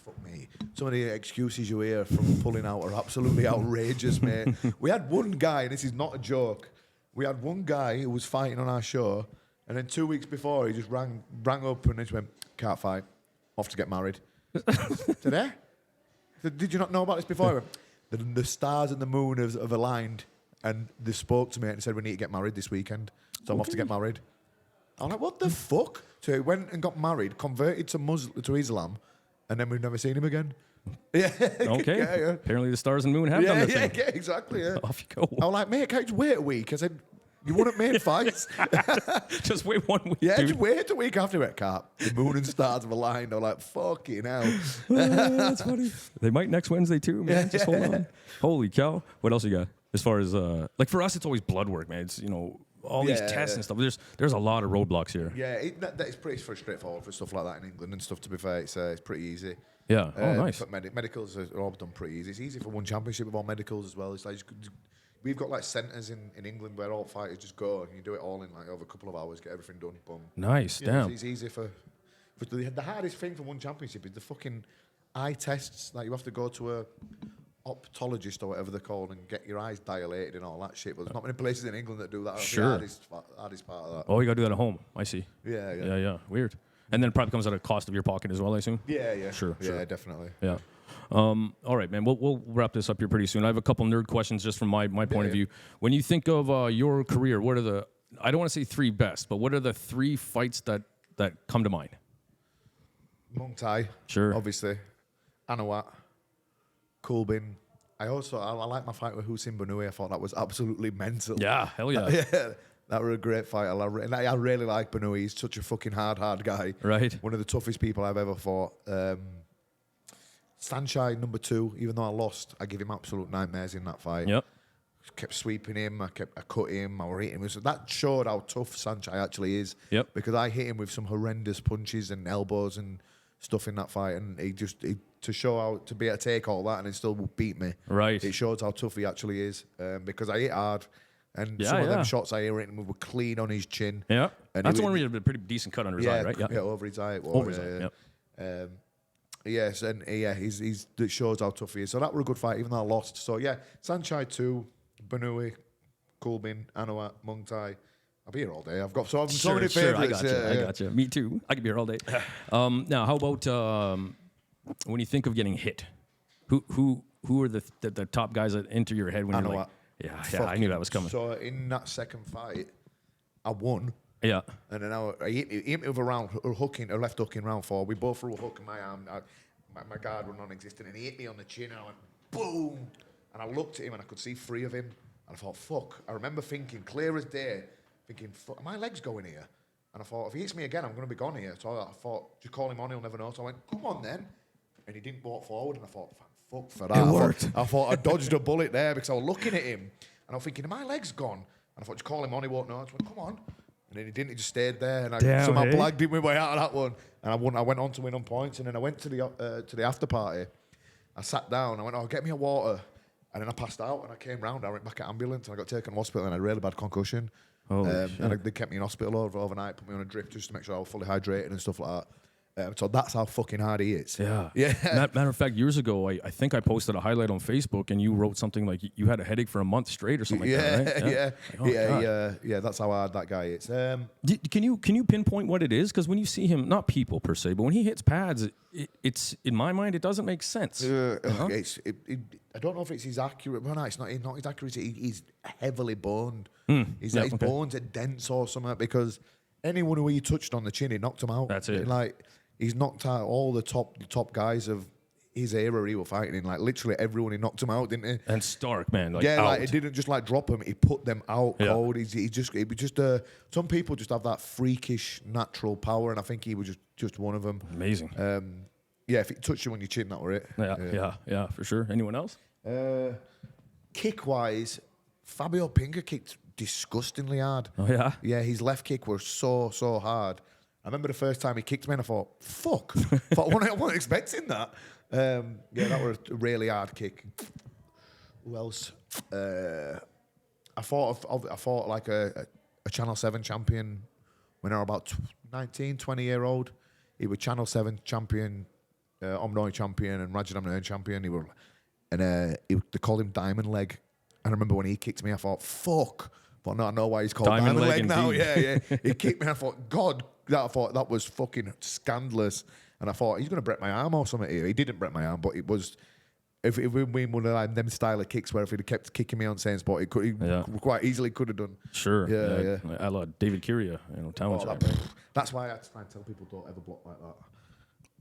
Fuck me. Some of the excuses you hear from pulling out are absolutely outrageous, mate. We had one guy, and this is not a joke, we had one guy who was fighting on our show, and then 2 weeks before, he just rang up and just went, can't fight, off to get married. Today? Did you not know about this before? The stars and the moon have aligned, and they spoke to me and said, we need to get married this weekend, so I'm off to get married. I'm like, what the fuck? So he went and got married, converted to Islam, and then we've never seen him again. Yeah. Okay. Yeah. Apparently the stars and moon have done their thing. Yeah, exactly. Yeah. Off you go. I was like, mate, can't you just wait a week? I said, you wouldn't make fights. Just wait 1 week, Yeah, dude. just wait a week after it, Cap. The moon and stars have aligned. I'm like, fucking hell. That's funny. They might next Wednesday too, man. Just hold on. Holy cow. What else you got? As far as, like for us, it's always blood work, man. It's, all these tests and stuff. There's a lot of roadblocks here. Yeah, it's pretty straightforward for stuff like that in England and stuff, to be fair. It's pretty easy. Yeah. Oh, nice. But medicals are all done pretty easy. It's easy for one championship with all medicals as well. It's like we've got like centres in England where all fighters just go and you do it all in like over a couple of hours, get everything done. Boom. Nice. Yeah, Damn. It's easy for the hardest thing for one championship is the fucking eye tests. Like you have to go to a optologist or whatever they're called and get your eyes dilated and all that shit. But there's not many places in England that do that. That's Sure. the hardest part of that. Oh, you got to do that at home. I see. Yeah. Yeah. Weird. And then it probably comes at a cost of your pocket as well, I assume? Yeah. Sure. Yeah, definitely. Yeah. All right, man. We'll wrap this up here pretty soon. I have a couple nerd questions just from my point of view. When you think of your career, what are I don't want to say three best, but what are the three fights that come to mind? Muangthai. Sure. Obviously. Anawat. Kulbin. I like my fight with Hussein Banui. I thought that was absolutely mental. Yeah, hell yeah. Yeah. That was a great fight. I really like Banui. He's such a fucking hard guy. Right. One of the toughest people I've ever fought. Sanchai, number 2, even though I lost, I give him absolute nightmares in that fight. Yep. Kept sweeping him, I cut him, I were hitting him. So that showed how tough Sanchai actually is. Yep. Because I hit him with some horrendous punches and elbows and stuff in that fight, and to show how to be able to take all that and he still beat me. Right. It shows how tough he actually is. Because I hit hard, and some of them shots I hit him were clean on his chin. Yeah. And That's the one where you had a pretty decent cut under his eye, right? Yeah, over his eye. Over his eye. Yep. Yes, and it shows how tough he is. So that was a good fight, even though I lost. So yeah, Sanchai 2, Banui, Kulbin, Anawat, Muangthai. I'll be here all day. I've got so many favorites. I got you. Me too. I could be here all day. Now, how about when you think of getting hit? Who are the top guys that enter your head when you're like, yeah, I knew that was coming. So in that second fight, I won. Yeah. And then he hit me with a left hook in round 4. We both threw a hook in my arm. My guard was non-existent, and he hit me on the chin, and I went, boom! And I looked at him, and I could see 3 of him, and I thought, fuck. I remember thinking, clear as day, fuck, are my legs going here? And I thought, if he hits me again, I'm going to be gone here. So I thought, just call him on, he'll never know. So I went, come on then. And he didn't walk forward, and I thought, fuck for that. It worked. I thought I dodged a bullet there because I was looking at him, and I was thinking, are my legs gone? And I thought, just call him on, he won't know. I just went, come on. And then he didn't, he just stayed there. And I somehow blagged him my way out of that one. And I went on to win on points. And then I went to the after party. I sat down, I went, get me a water. And then I passed out, and I came round, I went back at ambulance, and I got taken to hospital, and I had a really bad concussion. And they kept me in hospital overnight, put me on a drip just to make sure I was fully hydrated and stuff like that. So that's how fucking hard he is. Yeah. Yeah. Matter of fact, years ago, I think I posted a highlight on Facebook, and you wrote something like you had a headache for a month straight or something like that, right? Yeah. That's how hard that guy is. Can you pinpoint what it is? Because when you see him, not people per se, but when he hits pads, it's in my mind, it doesn't make sense. I don't know if it's his accurate. Well, no, it's not his accuracy. He's heavily boned. His bones are dense or something, because anyone who he touched on the chin, he knocked him out. That's it. Like, he's knocked out all the top guys of his era he was fighting in. Like, literally everyone, he knocked him out, didn't he? And Stark, man. Like, like, he didn't just like drop them; he put them out cold. He just some people just have that freakish natural power, and I think he was just one of them. Amazing. If it touched you on your chin, that were it. Yeah, for sure. Anyone else? Kick wise, Fabio Pinga kicked disgustingly hard. Oh yeah. Yeah, his left kick was so hard. I remember the first time he kicked me, and I thought, fuck. I wasn't expecting that. That was a really hard kick. Who else? I fought like a Channel 7 champion when I was about 19, 20-year-old. He was Channel 7 champion, Omnoy champion, and Rajadamnern champion. They called him Diamond Leg. And I remember when he kicked me, I thought, fuck. But no, I know why he's called Diamond Leg now. Yeah. He kicked me, and I thought, God. I thought that was fucking scandalous, and I thought he's going to break my arm or something here. He didn't break my arm, but it was if we win one of them style of kicks where if he'd kept kicking me on same spot, he quite easily could have done. Sure. Yeah. I love David Curia, talent. That's why I try and tell people don't ever block like that.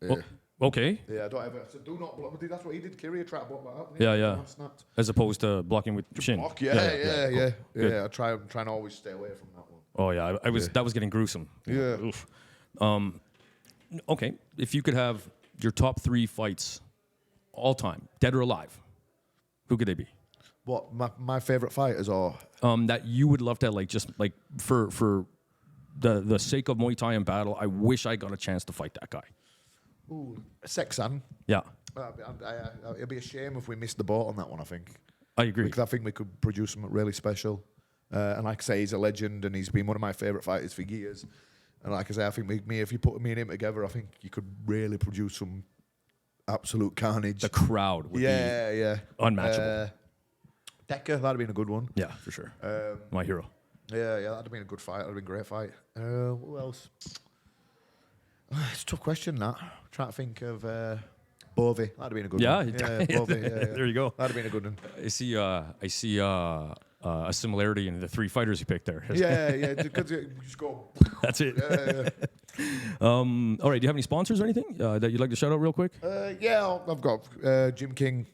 Yeah. Okay. Yeah, don't ever. So do not block. That's what he did. Curia tried to block that out. Yeah. As opposed to blocking with your chin. Block, yeah. I trying to always stay away from that one. Oh yeah, that was getting gruesome. Yeah. Oof. Okay, if you could have your top 3 fights all time, dead or alive, who could they be? What my favorite fighters are? That you would love to for the sake of Muay Thai and battle. I wish I got a chance to fight that guy. Ooh, Sexan. Yeah. It'd be a shame if we missed the boat on that one. I think. I agree. Because I think we could produce something really special. And like I say, he's a legend, and he's been one of my favourite fighters for years. And like I say, I think if you put me and him together, I think you could really produce some absolute carnage. The crowd would be unmatchable. Decker, that'd have been a good one. Yeah, for sure. My hero. Yeah, that'd have been a good fight. That'd have been a great fight. Who else? It's a tough question, that. I'm trying to think of Bovey. That'd have been a good one. Bovey, There you go. That'd have been a good one. I see a similarity in the 3 fighters you picked there. Yeah. Because you just go. That's it. All right. Do you have any sponsors or anything that you'd like to shout out real quick? I've got Jim King,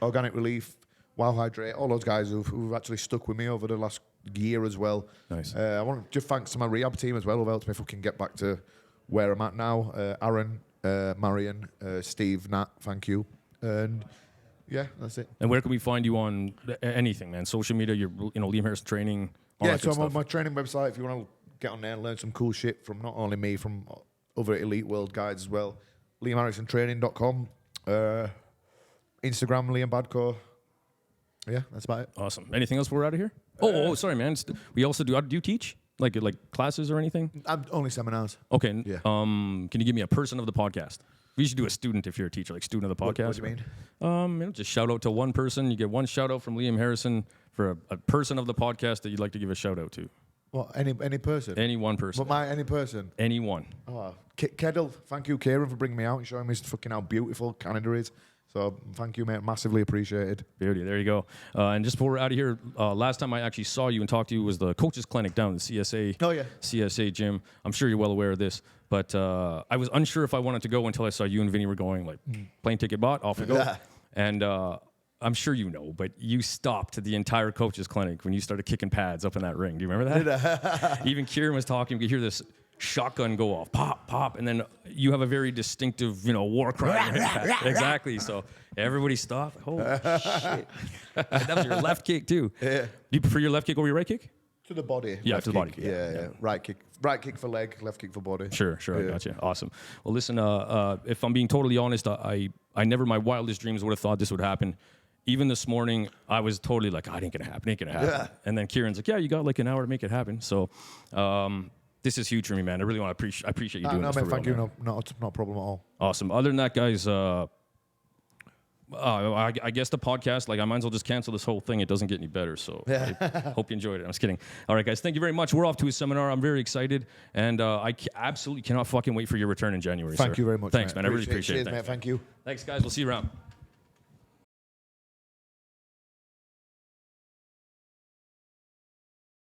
Organic Relief, Wow Hydrate, all those guys who've actually stuck with me over the last year as well. Nice. I want to give thanks to my rehab team as well, who helped me fucking get back to where I'm at now. Aaron, Marion, Steve, Nat, thank you. And yeah, that's it. And where can we find you on anything, man? Social media, Liam Harrison training. So I'm on my training website if you want to get on there and learn some cool shit from not only me, from other elite world guides as well. LiamHarrisonTraining.com, Instagram Liam Badco. Yeah, that's about it. Awesome. Anything else before we're out of here? Sorry, man. We also do you teach like classes or anything? I'm only seminars. Okay. Yeah. Can you give me a person of the podcast? We should do a student if you're a teacher, like student of the podcast. What do you mean? Just shout out to one person. You get one shout out from Liam Harrison for a person of the podcast that you'd like to give a shout out to. What, any person? Any one person. But any person? Anyone. Kedal, thank you, Kieran, for bringing me out and showing me how beautiful Canada is. So thank you, mate. Massively appreciated. Beauty. There you go. And just before we're out of here, last time I actually saw you and talked to you was the coaches clinic down at the CSA. Oh, yeah. CSA gym. I'm sure you're well aware of this, but I was unsure if I wanted to go until I saw you and Vinny were going, like, plane ticket bought, off we go. Yeah. And I'm sure you know, but you stopped the entire coaches clinic when you started kicking pads up in that ring. Do you remember that? Even Kieran was talking. You could hear this shotgun go off, pop, pop, and then you have a very distinctive, war cry. Exactly. So everybody stopped. Holy shit! That was your left kick too. Yeah. Do you prefer your left kick over your right kick? To the body. Yeah, to the body. Yeah. Right kick for leg, left kick for body. Sure. Yeah. I gotcha. Awesome. Well, listen, if I'm being totally honest, I never, my wildest dreams would have thought this would happen. Even this morning, I was totally like, it ain't gonna happen. Yeah. And then Kieran's like, yeah, you got like an hour to make it happen. So, this is huge for me, man. I really want to appreciate you doing this. No, man, thank you. Not a problem at all. Awesome. Other than that, guys, I guess the podcast, like, I might as well just cancel this whole thing. It doesn't get any better. So I hope you enjoyed it. I'm just kidding. All right, guys, thank you very much. We're off to a seminar. I'm very excited. And I absolutely cannot fucking wait for your return in January. Thank you very much. Thanks, man. I really appreciate it. Cheers, mate. Thank you. Thanks, guys. We'll see you around.